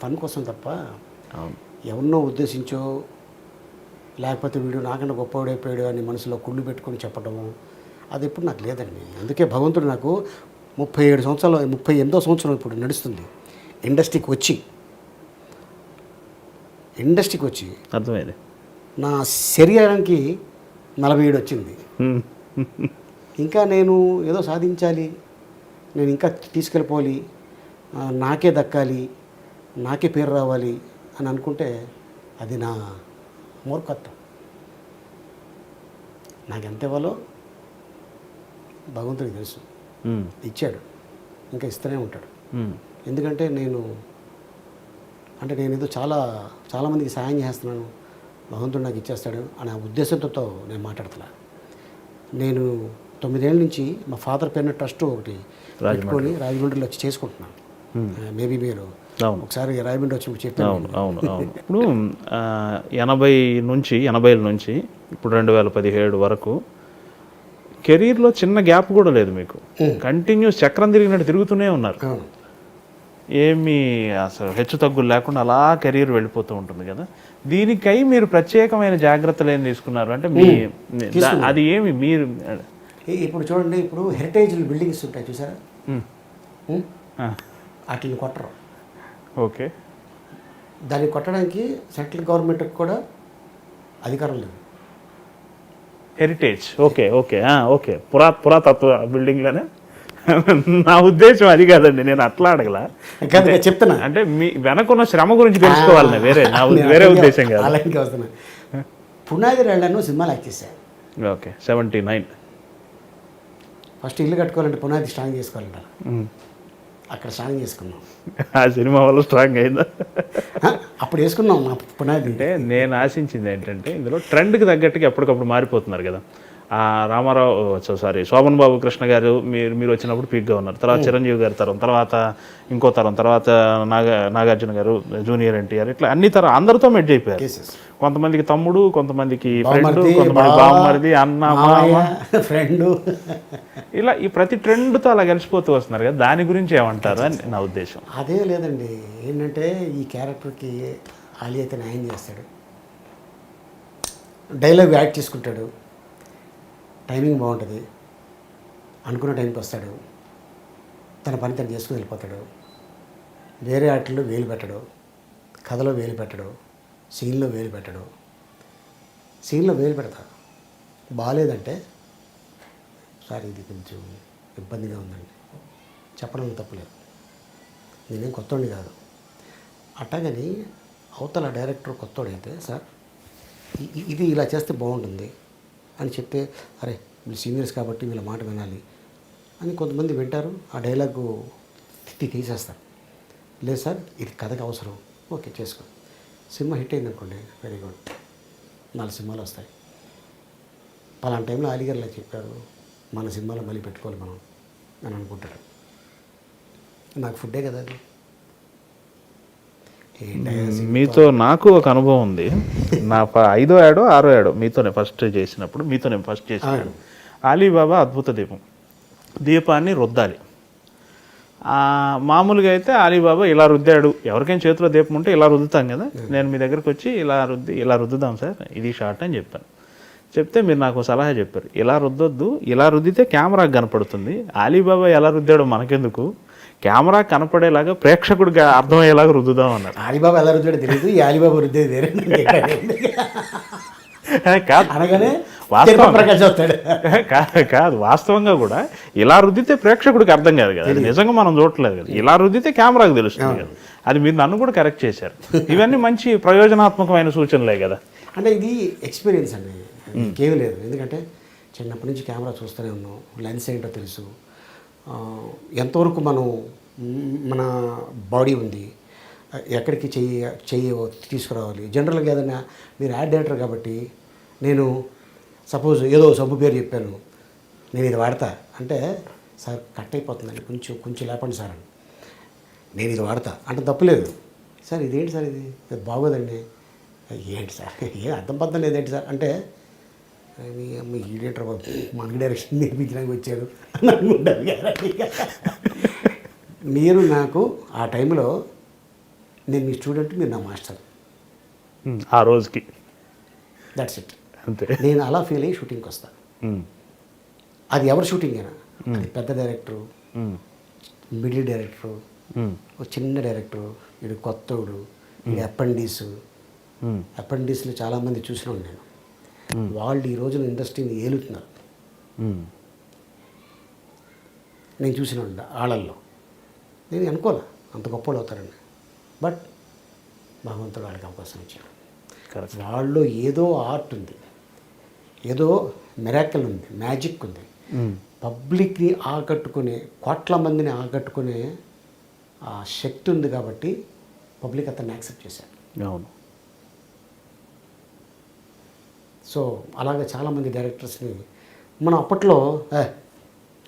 ఫన్ కోసం తప్ప ఎవరినో ఉద్దేశించో లేకపోతే వీడు నాకన్నా గొప్పవాడైపోయాడు అని మనసులో కుళ్ళు పెట్టుకొని చెప్పడము అది ఎప్పుడు నాకు లేదండి. అందుకే భగవంతుడు నాకు 37 సంవత్సరాలు, 38వ సంవత్సరం ఇప్పుడు నడుస్తుంది ఇండస్ట్రీకి వచ్చి అర్థమైంది. నా శరీరానికి 47 వచ్చింది. ఇంకా నేను ఏదో సాధించాలి, నేను ఇంకా తీసుకెళ్ళిపోవాలి, నాకే దక్కాలి, నాకే పేరు రావాలి అని అనుకుంటే అది నా మూర్ఖత్వం. నాకు ఎంత ఇవ్వాలో భగవంతుడికి తెలుసు, ఇచ్చాడు, ఇంకా ఇస్తూనే ఉంటాడు. ఎందుకంటే నేను ఏదో చాలామందికి సాయం చేస్తున్నాను, భగవంతుడు నాకు ఇచ్చేస్తాడు అనే ఉద్దేశంతో నేను మాట్లాడతలా. నేను 9 ఏళ్ళ నుంచి మా ఫాదర్ పేరున ట్రస్ట్ ఒకటి పెట్టుకొని రాజమండ్రిలో వచ్చి చేసుకుంటున్నాను. మేబీ మీరు ఒకసారి రాజమండ్రి వచ్చి చెప్పాను. అవును. ఇప్పుడు 80 నుంచి ఇప్పుడు 2017 వరకు కెరీర్లో చిన్న గ్యాప్ కూడా లేదు మీకు. కంటిన్యూస్ చక్రం తిరిగినట్టు తిరుగుతూనే ఉన్నారు. ఏమీ అసలు హెచ్చు తగ్గులు లేకుండా అలా కెరీర్ వెళ్ళిపోతూ ఉంటుంది కదా. దీనికై మీరు ప్రత్యేకమైన జాగ్రత్తలు ఏం తీసుకున్నారు అంటే అది ఏమి మీరు ఇప్పుడు చూడండి, ఇప్పుడు హెరిటేజ్ బిల్డింగ్స్ ఉంటాయి చూసారా, వాటిని కొట్టరు. ఓకే, దాన్ని కొట్టడానికి సెంట్రల్ గవర్నమెంట్కి కూడా అధికారం లేదు. హెరిటేజ్ ఓకే పురాతత్వ బిల్డింగ్లోనే. నా ఉద్దేశం అది కాదండి, నేను అట్లా అడగలా, చెప్తున్నా. అంటే మీ వెనకున్న శ్రమ గురించి తెలుసుకోవాలని వేరే ఉద్దేశం కాదు. అలాగే వస్తున్నా. పునాది రాళ్లను సినిమాలు యాక్ట్ చేశాను. ఓకే, 79. ఫస్ట్ ఇల్లు కట్టుకోవాలంటే పునాది స్ట్రాంగ్ చేసుకోవాలంట. అక్కడ స్ట్రాంగ్ చేసుకున్నాం. ఆ సినిమా వల్ల స్ట్రాంగ్ అయిందా? అప్పుడు వేసుకున్నాం మా పునాది. అంటే నేను ఆశించింది ఏంటంటే ఇందులో ట్రెండ్కి తగ్గట్టుగా ఎప్పటికప్పుడు మారిపోతున్నారు కదా. రామారావు సారీ శోభన్ బాబు కృష్ణ గారు మీరు వచ్చినప్పుడు పీక్గా ఉన్నారు. తర్వాత చిరంజీవి గారి తరం, తర్వాత ఇంకో తరం, తర్వాత నాగార్జున గారు, జూనియర్ ఎన్టీఆర్, ఇట్లా అన్ని తరం అందరితో మెడ్జ్ అయిపోయారు. కొంతమందికి తమ్ముడు, కొంతమందికి ఫ్రెండ్, కొంతమంది బావమరిది, అన్న, మామ, ఫ్రెండ్, ఇలా ఈ ప్రతి ట్రెండ్తో అలా కలిసిపోతూ వస్తున్నారు కదా, దాని గురించి ఏమంటారు అని నా ఉద్దేశం. అదే లేదండి, ఏంటంటే ఈ క్యారెక్టర్కి ఆలీ అయితే న్యాయం చేస్తాడు, డైలాగ్ యాడ్ చేసుకుంటాడు, టైమింగ్ బాగుంటుంది, అనుకున్న టైంకి వస్తాడు, తన పని తను చేసుకుని వెళ్ళిపోతాడు, వేరే ఆటల్లో వేలు పెట్టడు, కథలో వేలు పెట్టడు, సీన్లో వేలు పెట్టడు. సీన్లో వేలు పెడతాడు, బాగాలేదంటే సార్ ఇది కొంచెం ఇబ్బందిగా ఉందండి చెప్పడం తప్పులేదు, నేనేం కొత్తోడిని కాదు. అట్టగని అవతల డైరెక్టర్ కొత్తోడైతే సార్ ఇది ఇలా చేస్తే బాగుంటుంది అని చెప్తే, అరే వీళ్ళు సీనియర్స్ కాబట్టి వీళ్ళ మాట వినాలి అని కొంతమంది వింటారు, ఆ డైలాగు తీసేస్తారు. లేదు సార్ ఇది కథకు అవసరం, ఓకే చేసుకో. సినిమా హిట్ అయింది అనుకోండి, వెరీ గుడ్, 4 సినిమాలు వస్తాయి. పలానా టైంలో అలీగారు ఇలా చెప్పారు, మన సినిమాలో మళ్ళీ పెట్టుకోవాలి మనం అని అనుకుంటారు. నాకు ఫుడ్డే కదా అది. మీతో నాకు ఒక అనుభవం ఉంది. నా 5వ ఏడో 6వ ఏడో మీతోనే ఫస్ట్ చేసినప్పుడు, అలీబాబా అద్భుత దీపాన్ని రుద్దాలి. మామూలుగా అయితే అలీబాబా ఇలా రుద్దాడు, ఎవరికైనా చేతిలో దీపం ఉంటే ఇలా రుద్దుతాం కదా, నేను మీ దగ్గరకు వచ్చి ఇలా రుద్దుదాం సార్, ఇది షార్ట్ అని చెప్పాను. చెప్తే మీరు నాకు సలహా చెప్పారు, ఇలా రుద్దొద్దు, ఇలా రుద్దితే కెమెరాకి కనపడుతుంది, అలీబాబా ఎలా రుద్దాడో మనకెందుకు, కెమెరా కనపడేలాగా ప్రేక్షకుడికి అర్థమయ్యేలాగా రుద్దుదాం అన్నారు. అలీబాబా ఎలా రుద్దాడో తెలియదు, ఈ అలీబాబా రుద్దేది వేరే కాదు, వాస్తవంగా కూడా ఇలా రుద్దితే ప్రేక్షకుడికి అర్థం కాదు కదా, నిజంగా మనం చూడట్లేదు కదా, ఇలా రుద్దితే కెమెరాకి తెలుస్తుంది కదా. అది మీరు నన్ను కూడా కరెక్ట్ చేశారు. ఇవన్నీ మంచి ప్రయోజనాత్మకమైన సూచనలే కదా. అంటే ఇది ఎక్స్పీరియన్స్ అండి, ఇంకేమీ లేదు. ఎందుకంటే చిన్నప్పటి నుంచి కెమెరా చూస్తూనే ఉన్నాం, లెన్స్ ఏంటో తెలుసు, ఎంతవరకు మన బాడీ ఉంది, ఎక్కడికి చెయ్యి తీసుకురావాలి. జనరల్గా ఏదైనా మీరు యాడ్ డైరెక్టర్ కాబట్టి, నేను సపోజ్ ఏదో సబ్బు పేరు చెప్పాను, నేను ఇది వాడతా అంటే, సార్ కట్ అయిపోతుందండి, కొంచెం లేపండి సార్ అని, నేను ఇది వాడతా అంటే తప్పులేదు. సార్ ఇదేంటి సార్, ఇది బాగోదండి, ఏంటి సార్ ఏం అర్థం పద్ధం లేదేంటి సార్ అంటే, మీ ఈడియేటర్ మనకి డైరెక్షన్ నేర్పించడానికి వచ్చారు అని అనుకుంటారు కదా. మీరు నాకు ఆ టైంలో, నేను మీ స్టూడెంట్, మీరు నా మాస్టర్ ఆ రోజుకి, దట్స్ ఇట్. అంతే. నేను అలా ఫీల్ అయ్యి షూటింగ్కి వస్తాను. అది ఎవరు షూటింగ్ అయినా, అది పెద్ద డైరెక్టరు, మిడిల్ డైరెక్టరు, ఒక చిన్న డైరెక్టరు, వీడు కొత్తోడు, వీడు అపెండిస్లో చాలామంది చూసినాను నేను. వాళ్ళు ఈ రోజున ఇండస్ట్రీని ఏలుతున్నారు, నేను చూసిన వాళ్ళల్లో. నేను అనుకోలే అంత గొప్పలు అవుతారని, బట్ భగవంతుడు వాళ్ళకి అవకాశం ఇచ్చాడు. వాళ్ళు ఏదో ఆర్ట్ ఉంది, ఏదో మిరాకిల్ ఉంది, మ్యాజిక్ ఉంది, పబ్లిక్ని ఆకట్టుకునే, కోట్ల మందిని ఆకట్టుకునే ఆ శక్తి ఉంది కాబట్టి పబ్లిక్ అతన్ని యాక్సెప్ట్ చేశారు. అవును. సో అలాగే చాలామంది డైరెక్టర్స్ని మనం అప్పట్లో,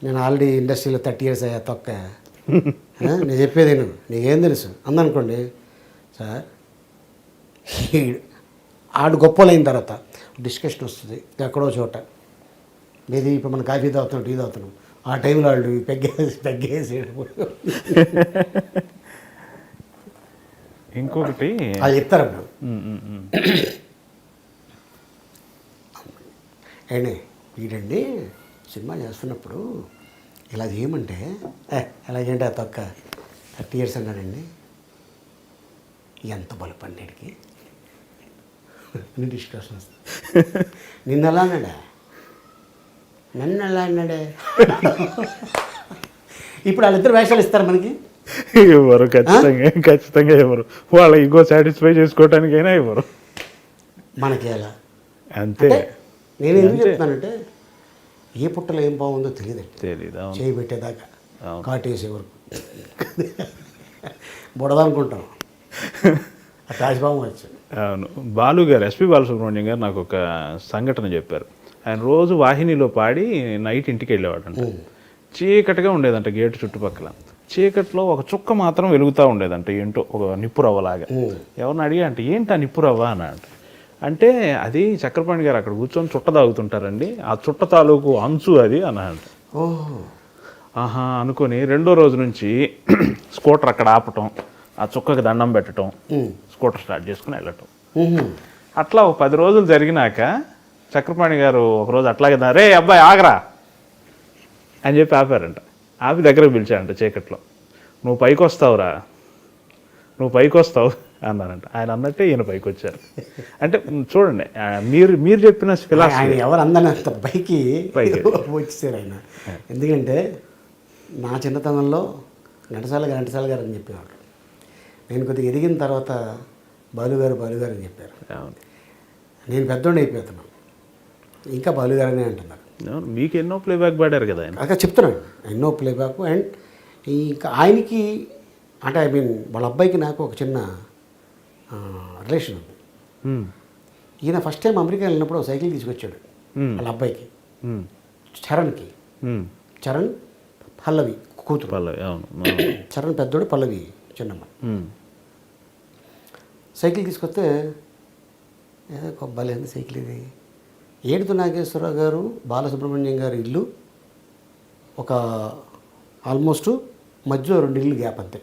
నేను ఆల్రెడీ ఇండస్ట్రీలో 30 years అయ్యా తొక్క, నేను చెప్పేది నీకేం తెలుసు అందనుకోండి సార్. ఆడు గొప్పలైన తర్వాత డిస్కషన్ వస్తుంది ఎక్కడో చోట, మీది ఇప్పుడు మనం కాఫీ తాగుతున్నాం, టీ తాగుతున్నాం, ఆ టైంలో వాళ్ళు పెగ్గేసి ఇంకొకటి అది చెప్తారు అప్పుడు, ఏండి వీడండి సినిమా చేస్తున్నప్పుడు ఇలా చేయమంటే, ఎలాగేంటి ఆ తొక్క 30 years అన్నాడండి, ఎంత బలపడినాడికి డిస్కషన్ వస్తుంది. నిన్న ఎలా అన్నాడా, నన్ను ఎలా అన్నాడే. ఇప్పుడు వాళ్ళిద్దరు వేషాలు ఇస్తారు మనకి, ఇవ్వరు, ఖచ్చితంగా ఇవ్వరు. వాళ్ళ ఈగో సాటిస్ఫై చేసుకోవటానికైనా ఇవ్వరు మనకి. ఎలా అంతే. నేను ఎందుకు చెప్తానంటే, ఏ పుట్టలో ఏం బాగుందో తెలీదు చేయబెట్టేదాకా, కాటేసే వరకు బుడదనుకుంటాం, ఆ రాజబాబు వచ్చాడు. అవును. బాలు గారు, ఎస్పి బాలసుబ్రహ్మణ్యం గారు నాకు ఒక సంఘటన చెప్పారు. ఆయన రోజు వాహినిలో పాడి నైట్ ఇంటికి వెళ్ళేవాడంట. చీకటిగా ఉండేదంట గేటు చుట్టుపక్కల. చీకట్లో ఒక చుక్క మాత్రం వెలుగుతూ ఉండేదంట, ఏంటో ఒక నిప్పురవ్వలాగా. ఎవరిని అడిగా అంటే ఏంటి ఆ నిప్పురవ్వ అని అంటే అది చక్రపాణి గారు అక్కడ కూర్చొని చుట్ట తాగుతుంటారండి, ఆ చుట్ట తాలూకు అంచు అది అన్నాడు. ఆహా అనుకొని రెండో రోజు నుంచి స్కూటర్ అక్కడ ఆపటం, ఆ చుక్కకి దండం పెట్టడం, స్కూటర్ స్టార్ట్ చేసుకుని వెళ్ళటం. అట్లా ఒక 10 రోజులు జరిగినాక చక్రపాణి గారు ఒకరోజు అట్లాగే రే అబ్బాయి ఆగరా అని చెప్పి ఆపారంట. ఆపి దగ్గరకు పిలిచారంట చీకట్లో. నువ్వు పైకి వస్తావురా, నువ్వు పైకి వస్తావు అన్నారంట. ఆయన అన్నట్టే ఈయన పైకి వచ్చారు. అంటే చూడండి, మీరు చెప్పిన ఫిలాసఫీ ఎవరు అందనంత పైకి వచ్చేసారు ఆయన. ఎందుకంటే నా చిన్నతనంలో ఘంటసాల గారు అని చెప్పేవాడు. నేను కొద్దిగా ఎదిగిన తర్వాత బాలుగారు అని చెప్పారు. నేను పెద్దోడిని అయిపోతున్నాను, ఇంకా బాలుగారనే అంటున్నారు. మీకు ఎన్నో ప్లేబ్యాక్ పాడారు కదా ఆయన. అక్కడ చెప్తున్నాను, ఎన్నో ప్లేబ్యాక్. అండ్ ఇంకా ఆయనకి అంటే ఐ మీన్ వాళ్ళ అబ్బాయికి నాకు ఒక చిన్న రిలేషన్ ఉంది. ఈయన ఫస్ట్ టైం అమెరికా వెళ్ళినప్పుడు సైకిల్ తీసుకొచ్చాడు వాళ్ళ అబ్బాయికి, చరణ్కి. చరణ్ పల్లవి కూతురు. చరణ్ పెద్దోడు, పల్లవి చిన్నమ్మ. సైకిల్ తీసుకొస్తే ఏదో కొబ్బలేంది సైకిల్ ఇది. ఏడుతు నాగేశ్వరరావు గారు, బాలసుబ్రహ్మణ్యం గారు ఇల్లు ఒక ఆల్మోస్ట్ మధ్యలో 2 ఇల్లు గ్యాప్ అంతే.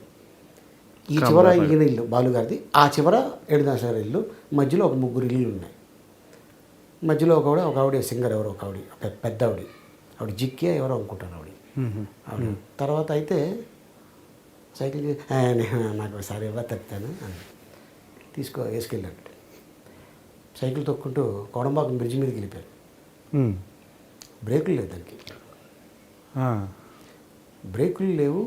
ఈ చివర ఈయన ఇల్లు బాలుగారిది, ఆ చివర ఏడునాగేశ్వర ఇల్లు, మధ్యలో ఒక 3 ఇల్లు ఉన్నాయి. మధ్యలో ఒక ఆవిడ సింగర్, ఎవరో ఒక ఆవిడ పెద్ద ఆవిడ జిక్కే ఎవరో అనుకుంటాను ఆవిడ. తర్వాత అయితే సైకిల్ నాకు ఒకసారి తప్పుతాను అని వేసుకెళ్ళాడు. సైకిల్ తొక్కుంటూ కోడంబాకం బ్రిడ్జి మీదకి వెళ్ళిపోయారు. బ్రేకులు లేవు దానికి, బ్రేకులు లేవు.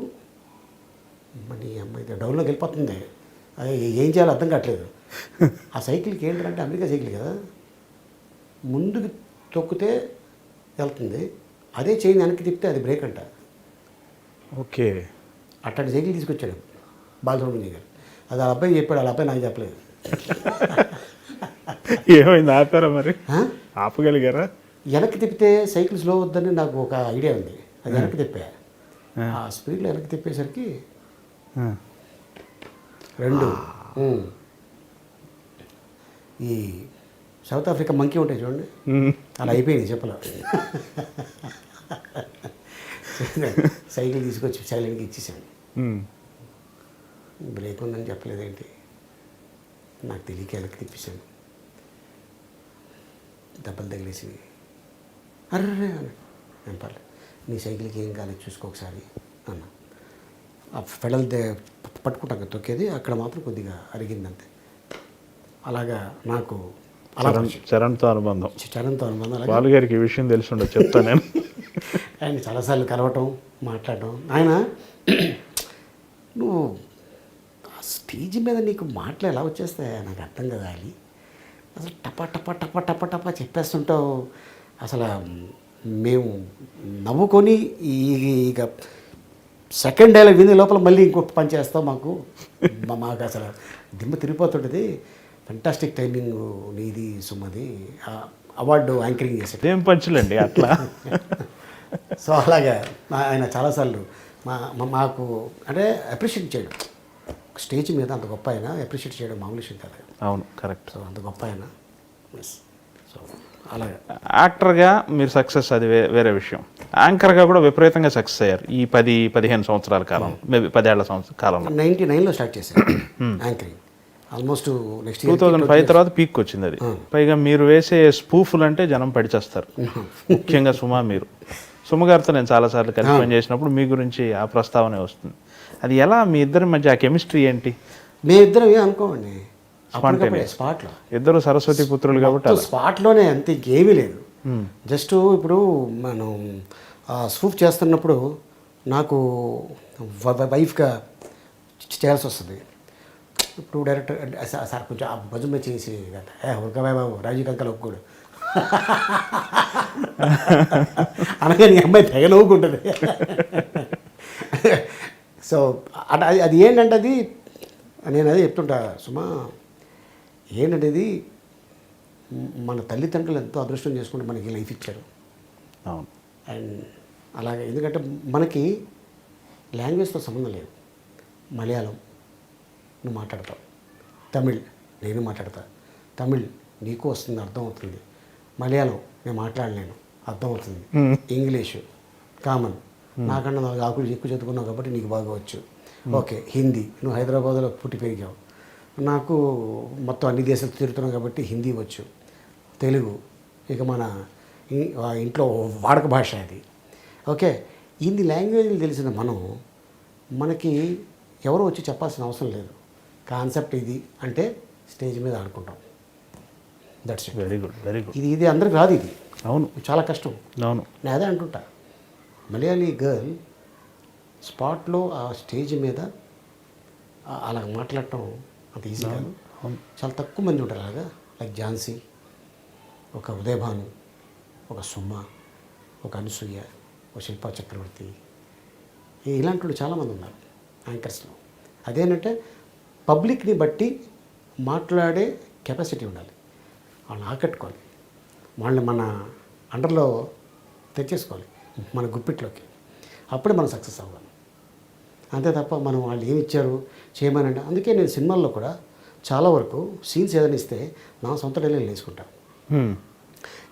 మరి అమ్మాయి డౌన్లోకి వెళ్ళిపోతుంది. అది ఏం చేయాలో అర్థం కావట్లేదు. ఆ సైకిల్కి ఏంటంటే అమెరికా సైకిల్ కదా, ముందుకు తొక్కితే వెళ్తుంది, అదే చైన్ వెనక్కి తిప్పితే అది బ్రేక్ అంట. ఓకే, అట్లాంటి సైకిల్ తీసుకొచ్చాడు బాలసుబ్రహ్మణ్యం గారు. అది వాళ్ళ అబ్బాయి చెప్పాడు, వాళ్ళ అబ్బాయి నాకు చెప్పలేదు. ఏమైంది, ఆపారా మరి? ఆపగలిగారా? వెనక్కి తిప్పితే సైకిల్ స్లో వద్దని నాకు ఒక ఐడియా ఉంది. అది వెనక్కి తిప్పా. ఆ స్పీడ్లో వెనక్కి తిప్పేసరికి 2 ఈ సౌత్ ఆఫ్రికా మంకీ ఉంటాయి చూడండి, అలా అయిపోయింది చెప్పలో. సైకిల్ తీసుకొచ్చి సైలెంట్గా ఇచ్చేసాను. బ్రేక్ ఉందని చెప్పలేదేంటి, నాకు తెలియక వెనక్కి తిప్పేశాను. దెబ్బలు తగిలేసి అర్రే నేను పర్లేదు, నీ సైకిల్కి ఏం కాలేదు చూసుకో ఒకసారి అన్న. ఆ ఫెడల్ పట్టుకుంటాం కదా తొక్కేది, అక్కడ మాత్రం కొద్దిగా అరిగిందంతే. అలాగా నాకు చరణ్తో అనుబంధం. బాలుగారికి ఈ విషయం తెలిసి ఉండదు, చెప్తాను నేను. ఆయన చాలాసార్లు కలవటం, మాట్లాడటం. ఆయన నువ్వు స్టేజ్ మీద నీకు మాటలు ఎలా వచ్చేస్తాయి నాకు అర్థం కదా అని, అసలు టపా చెప్పేస్తుంటావు. అసలు మేము నవ్వుకొని ఇక సెకండ్ డైలాగ్ విని లోపల మళ్ళీ ఇంకొక పని చేస్తావు. మాకు అసలు దిమ్మ తిరిగిపోతుంటుంది. ఫెంటాస్టిక్ టైమింగ్ నీది సుమది. అవార్డు యాంకరింగ్ చేశాడు. ఏం పంచులండి అట్లా. సో అలాగా ఆయన చాలాసార్లు మాకు అంటే అప్రిషియేట్ చేయడం, స్టేజ్ మీద అంత గొప్ప ఆయన అప్రిషియేట్ చేయడం మామూలు విషయం కాదు. అవును, కరెక్ట్. సో అంత గొప్ప ఆయన. సో అలాగే యాక్టర్గా మీరు సక్సెస్, అది వేరే విషయం. యాంకర్గా కూడా విపరీతంగా సక్సెస్ అయ్యారు ఈ 10-15 సంవత్సరాల కాలం, మేబీ 10 ఏళ్ల కాలంలో. 99లో స్టార్ట్ చేశారు యాంకరింగ్. ఆల్మోస్ట్ నెక్స్ట్ 2005 తర్వాత పీక్ వచ్చింది అది. పైగా మీరు వేసే స్పూఫులు అంటే జనం పడిచేస్తారు. ముఖ్యంగా సుమ గారితో నేను చాలాసార్లు కలిసి పనిచేసినప్పుడు మీ గురించి ఆ ప్రస్తావనే వస్తుంది. అది ఎలా మీ ఇద్దరి మధ్య ఆ కెమిస్ట్రీ ఏంటి? మేమిద్దరం అనుకోండి, స్పాట్లో. ఇద్దరు సరస్వతి పుత్రులు కాబట్టి స్పాట్లోనే, అంతే, ఇంకేమీ లేదు. జస్ట్ ఇప్పుడు మనం స్పూఫ్ చేస్తున్నప్పుడు నాకు వైఫ్గా చేయాల్సి వస్తుంది. ఇప్పుడు డైరెక్టర్ సార్ కొంచెం ఆ భుజం మీద చేసి ఉరకబాయ్ బాబు రాజీవ్ కంకల్ ఒప్పుకోడు అనగా నీ అమ్మాయి తెగ నవ్వుకుంటుంది. సో అది ఏంటంటే అది నేను అదే చెప్తుంటా సుమా, ఏంటంటే ఇది మన తల్లిదండ్రులు ఎంతో అదృష్టం చేసుకుంటే మనకి లైఫ్ ఇచ్చారు. అవును. అండ్ అలాగే ఎందుకంటే మనకి లాంగ్వేజ్తో సంబంధం లేదు. మలయాళం నువ్వు మాట్లాడతావు, తమిళ్ నేను మాట్లాడతా, తమిళ్ నీకు వస్తుంది, అర్థం అవుతుంది. మలయాళం నేను మాట్లాడలేను, అర్థం అవుతుంది. ఇంగ్లీషు కామన్, నాకన్నా 4 ఆకులు ఎక్కువ చదువుకున్నావు కాబట్టి నీకు బాగా వచ్చు. ఓకే, హిందీ నువ్వు హైదరాబాద్లో పుట్టి పెరిగావు, నాకు మొత్తం అన్ని దేశాలు తిరుగుతున్నావు కాబట్టి హిందీ వచ్చు. తెలుగు ఇక మన ఇంట్లో వాడక భాష అది. ఓకే, ఇన్ని లాంగ్వేజ్లు తెలిసిన మనకి ఎవరో వచ్చి చెప్పాల్సిన అవసరం లేదు. కాన్సెప్ట్ ఇది అంటే స్టేజ్ మీద ఆడుకుంటాం. That's it. Very good, very good. ఇది అందరికి రాదు, ఇది అవును, చాలా కష్టం. అవును. నేను అదే అంటుంటా, మలయాళీ గర్ల్ స్పాట్లో ఆ స్టేజ్ మీద అలా మాట్లాడటం అంత ఈజీ కాదు. చాలా తక్కువ మంది ఉంటారు అలాగా. లైక్ ఝాన్సీ, ఒక ఉదయభాను, ఒక సుమ, ఒక అనసూయ, ఒక శిల్పా చక్రవర్తి, ఇలాంటి వాళ్ళు చాలామంది ఉన్నారు యాంకర్స్లో. అదేంటంటే పబ్లిక్ని బట్టి మాట్లాడే కెపాసిటీ ఉండాలి, వాళ్ళని ఆకట్టుకోవాలి, వాళ్ళని మన అండర్లో తెచ్చేసుకోవాలి, మన గుప్పిట్లోకి. అప్పుడే మనం సక్సెస్ అవ్వాలి. అంతే తప్ప మనం వాళ్ళు ఏమి ఇచ్చారు చేయమని అంటే. అందుకే నేను సినిమాల్లో కూడా చాలా వరకు సీన్స్ ఏదైనా ఇస్తే నా సొంత డైలాగ్ వేసుకుంటాను.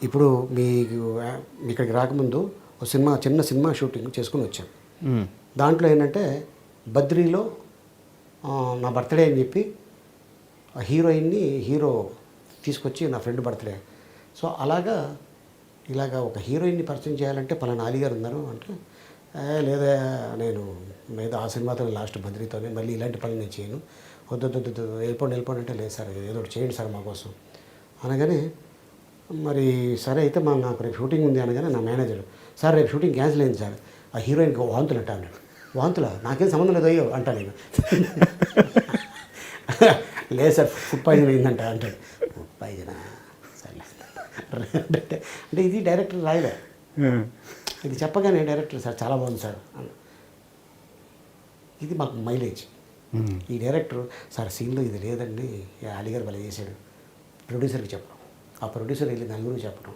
ఇప్పుడు మీకు ఇక్కడికి రాకముందు ఒక చిన్న సినిమా షూటింగ్ చేసుకుని వచ్చాను. దాంట్లో ఏంటంటే బద్రీలో నా బర్త్డే అని చెప్పి హీరో తీసుకొచ్చి నా ఫ్రెండ్ బర్త్డే. సో ఇలాగా ఒక హీరోయిన్ని పరిచయం చేయాలంటే పలానా అలీ గారు ఉన్నారు అంటే, లేదా నేను మీద ఆ సినిమాతో లాస్ట్ బద్రీతోనే, మళ్ళీ ఇలాంటి పనులు నేను చేయను, వద్దు వెళ్ళిపోండి అంటే, లేదు సార్ ఏదో ఒకటి చేయండి సార్ మా కోసం అనగానే, మరి సరే అయితే నాకు రేపు షూటింగ్ ఉంది అనగానే నా మేనేజర్, సార్ రేపు షూటింగ్ క్యాన్సిల్ అయింది సార్, ఆ హీరోయిన్కి వాంతులు అంట అన్నాడు. వాంతులా? నాకేం సంబంధం లేదు అయ్యో అంటా నేను. లేదు సార్ ఫుడ్ పాయిజన్ అయిందంట అంటాడు. ఫుడ్ పాయిజనా? సరే అంటే ఇది డైరెక్టర్ రాయలే, ఇది చెప్పగానే డైరెక్టర్ సార్ చాలా బాగుంది సార్ అన్న. ఇది మాకు మైలేజ్. ఈ డైరెక్టర్ సార్ సీన్లో ఇది లేదండి, అలీగారు భలే చేశాడు, ప్రొడ్యూసర్కి చెప్పడం, ఆ ప్రొడ్యూసర్ వెళ్ళి నలుగురికి చెప్పడం.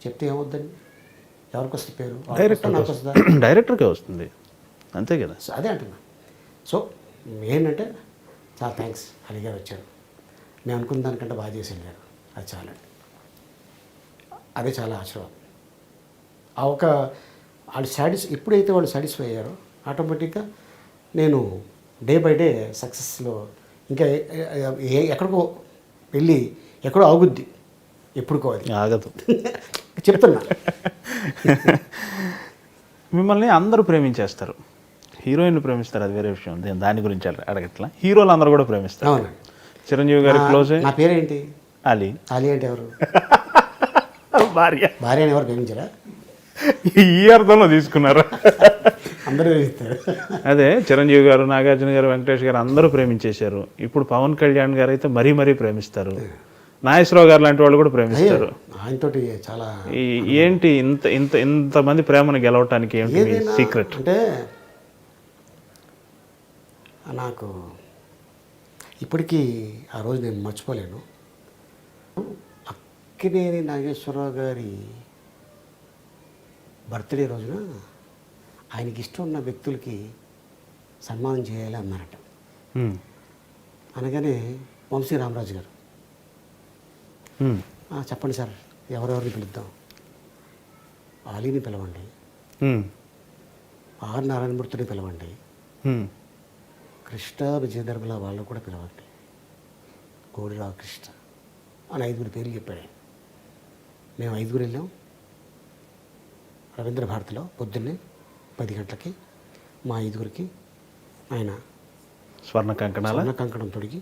చెప్తే ఏమవుద్దండి, ఎవరికి వస్తుంది పేరు? నాకు వస్తుందా? డైరెక్టర్కే వస్తుంది, అంతే కదా. అదే అంటున్నా. సో ఏంటంటే చాలా థ్యాంక్స్, అలీగారు వచ్చారు, మేము అనుకున్న దానికంటే బాగా చేసి వెళ్ళారు, అది చాలండి. అదే చాలా ఆశీర్వాదం. ఆ ఒక వాళ్ళు ఎప్పుడైతే వాళ్ళు సాటిస్ఫై అయ్యారో ఆటోమేటిక్గా నేను డే బై డే సక్సెస్లో ఇంకా ఎక్కడికో వెళ్ళి ఎక్కడో ఆగుద్ది, ఎప్పుడుకో అది ఆగదు. చెప్తున్నా. మిమ్మల్ని అందరూ ప్రేమించేస్తారు, హీరోయిన్ ప్రేమిస్తారు, అది వేరే విషయం, దాని గురించి అడగట్లా. హీరోలు అందరూ కూడా ప్రేమిస్తారు. అవునండి. చిరంజీవి గారి క్లోజ్. నా పేరేంటి? అలీ. అలీ అంటే ఎవరు? భార్యని ఎవరు ప్రేమించారా? ఈ అర్థంలో తీసుకున్నారు. అందరూ ప్రేమిస్తారు. అదే చిరంజీవి గారు, నాగార్జున గారు, వెంకటేష్ గారు అందరూ ప్రేమించేశారు. ఇప్పుడు పవన్ కళ్యాణ్ గారు అయితే మరీ ప్రేమిస్తారు. నాగేశ్వరరావు గారు లాంటి వాళ్ళు కూడా ప్రేమిస్తారు. ఆయనతోటి చాలా ఏంటి ఇంతమంది ప్రేమను గెలవటానికి ఏంటి సీక్రెట్? అంటే నాకు ఇప్పటికీ ఆ రోజు నేను మర్చిపోలేను. అక్కినేని నాగేశ్వరరావు గారి బర్త్డే రోజున ఆయనకి ఇష్టం ఉన్న వ్యక్తులకి సన్మానం చేయాలి అన్నారట. అనగానే వంశీ రామరాజు గారు, చెప్పండి సార్ ఎవరెవరిని పిలుద్దాం? ఆలీని పిలవండి, ఆర్ నారాయణమూర్తిని పిలవండి, కృష్ణ విజయధర్మల వాళ్ళు కూడా పిలవండి, కోడిరా కృష్ణ అని 5 పేర్లు చెప్పాడు. మేము 5 వెళ్ళాం. రవీంద్ర భారతిలో పొద్దున్నే 10 గంటలకి మా 5 ఆయన స్వర్ణ కంకణం తొడిగి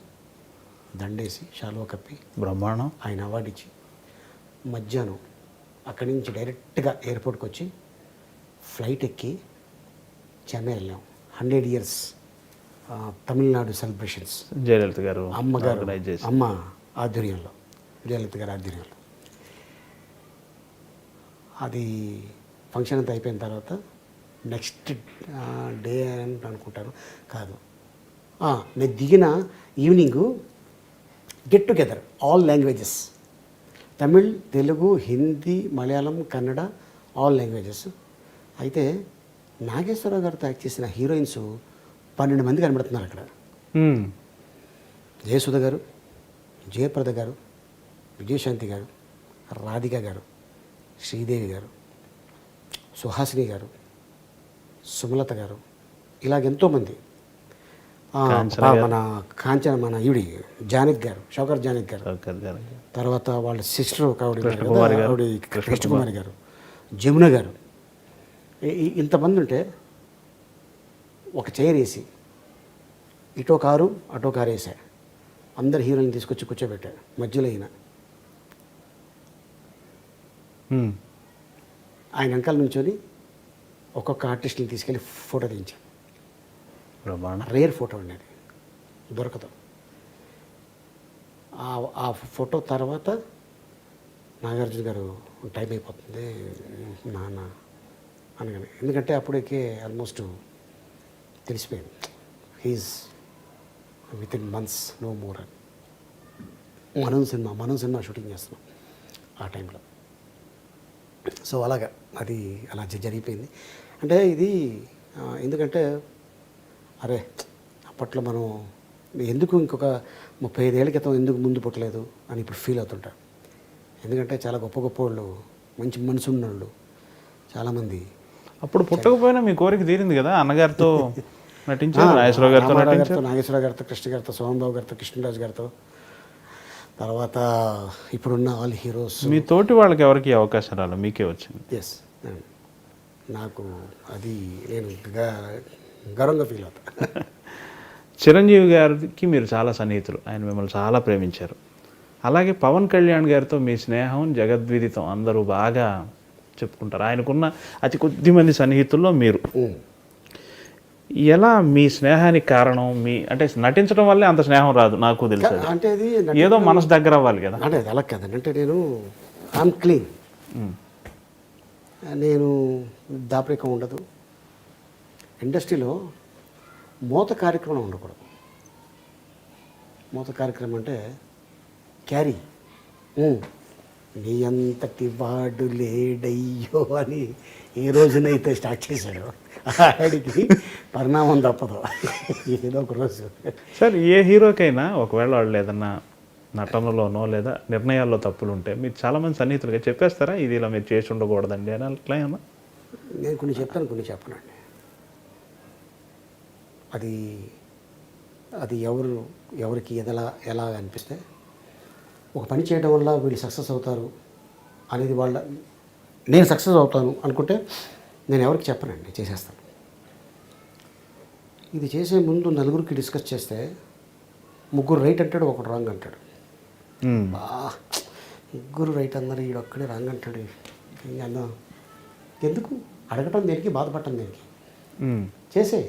దండేసి శాలువా కప్పి బ్రహ్మాండం ఆయన అవార్డు ఇచ్చి, మధ్యాహ్నం అక్కడి నుంచి డైరెక్ట్గా ఎయిర్పోర్ట్కి వచ్చి ఫ్లైట్ ఎక్కి చెన్నై వెళ్ళాం. 100 years తమిళనాడు సెలబ్రేషన్స్ జయలలిత గారు అమ్మ ఆధ్వర్యంలో, జయలలిత గారి ఆధ్వర్యంలో. అది ఫంక్షన్ అంతా అయిపోయిన తర్వాత నెక్స్ట్ డే అని అనుకుంటాను, కాదు నేను దిగిన evening get together all languages, Tamil, Telugu, Hindi, Malayalam, Kannada, all languages. అయితే నాగేశ్వరరావు గారితో యాక్ట్ చేసిన హీరోయిన్స్ 12 మంది కనబడుతున్నారు అక్కడ. జయసుధ గారు, జయప్రద గారు, విజయశాంతి గారు, రాధిక గారు, శ్రీదేవి గారు, సుహాసిని గారు, సుమలత గారు, ఇలాగెంతోమంది. మన కాంచన, మన ఈవిడి జానక్ గారు, షౌకర్ జానక్ గారు, తర్వాత వాళ్ళ సిస్టర్ ఆవిడ కృష్ణకుమారి గారు, జమున గారు, ఇంతమంది ఉంటే ఒక చైర్ వేసి ఇటో కారు అటో కారు వేసా, అందరు హీరోయిన్ తీసుకొచ్చి కూర్చోబెట్టారు మధ్యలో. ఆయన వెనకాల నుంచొని ఒక్కొక్క ఆర్టిస్ట్ని తీసుకెళ్ళి ఫోటో తీయించాం. రేర్ ఫోటో ఉండేది, దొరకదు. ఆ ఫోటో తర్వాత నాగార్జున గారు టైం అయిపోతుంది నాన్న అనగానే, ఎందుకంటే అప్పటికే ఆల్మోస్ట్ తెలిసిపోయింది he's within months no more అని. మనం సినిమా షూటింగ్ చేస్తున్నాం ఆ టైంలో. సో అలాగా అది అలా జరిగిపోయింది. అంటే ఇది ఎందుకంటే అరే అప్పట్లో మనం ఎందుకు ఇంకొక 35 ఏళ్ళ క్రితం ఎందుకు ముందు పుట్టలేదు అని ఇప్పుడు ఫీల్ అవుతుంటా. ఎందుకంటే చాలా గొప్ప గొప్ప వాళ్ళు, మంచి మనసు ఉన్న వాళ్ళు చాలామంది అప్పుడు పుట్టకపోయినా మీ కోరిక తీరింది కదా, అన్నగారితో నటించారు, నాగేశ్వరరావు గారితో, కృష్ణ గారితో, సోమన్ బాబు గారితో, కృష్ణరాజు గారితో, తర్వాత ఇప్పుడున్న ఆల్ హీరోస్. మీ తోటి వాళ్ళకి ఎవరికి అవకాశం రాలేదు, మీకే వచ్చింది. ఎస్, నాకు అది నేను గర్వంగా ఫీల్ అవుతా. చిరంజీవి గారికి మీరు చాలా సన్నిహితులు, ఆయన మిమ్మల్ని చాలా ప్రేమించారు. అలాగే పవన్ కళ్యాణ్ గారితో మీ స్నేహం జగద్విదితం, అందరూ బాగా చెప్పుకుంటారు. ఆయనకున్న అతి కొద్ది మంది సన్నిహితుల్లో మీరు. ఎలా మీ స్నేహానికి కారణం? అంటే నటించడం వల్లే అంత స్నేహం రాదు, నాకు తెలుసు. అంటే అది ఏదో మనసు దగ్గర అవ్వాలి కదా. అంటే అది అలా కదండి. అంటే నేను ఐఎమ్ క్లీన్, నేను దాపరికం ఉండదు. ఇండస్ట్రీలో మోత కార్యక్రమం ఉండకూడదు. మోత కార్యక్రమం అంటే క్యారీ, నీ అంతటి వాడు లేడయ్యో అని ఏ రోజునైతే స్టార్ట్ చేశాడు ఆడికి పరిణామం తప్పదు ఏదో ఒక రోజు. సార్, ఏ హీరోకైనా ఒకవేళ వాళ్ళు ఏదన్నా నటనలోనో లేదా నిర్ణయాల్లో తప్పులు ఉంటే మీరు చాలామంది సన్నిహితులుగా చెప్పేస్తారా, ఇది ఇలా మీరు చేసి ఉండకూడదండి అని అట్లా ఏమన్నా? నేను కొన్ని చెప్తాను, కొన్ని చెప్పనండి. అది అది ఎవరికి ఎలా అనిపిస్తే, ఒక పని చేయడం వల్ల వీళ్ళు సక్సెస్ అవుతారు అనేది నేను సక్సెస్ అవుతాను అనుకుంటే నేను ఎవరికి చెప్పనండి, చేసేస్తాను. ఇది చేసే ముందు నలుగురికి డిస్కస్ చేస్తే 3 రైట్ అంటాడు, 1 రాంగ్ అంటాడు. ముగ్గురు రైట్ అన్నారు, ఈడొక్కడే రాంగ్ అంటాడు. ఎందుకు అడగటం దేనికి, బాధపడటం దేనికి? చేసే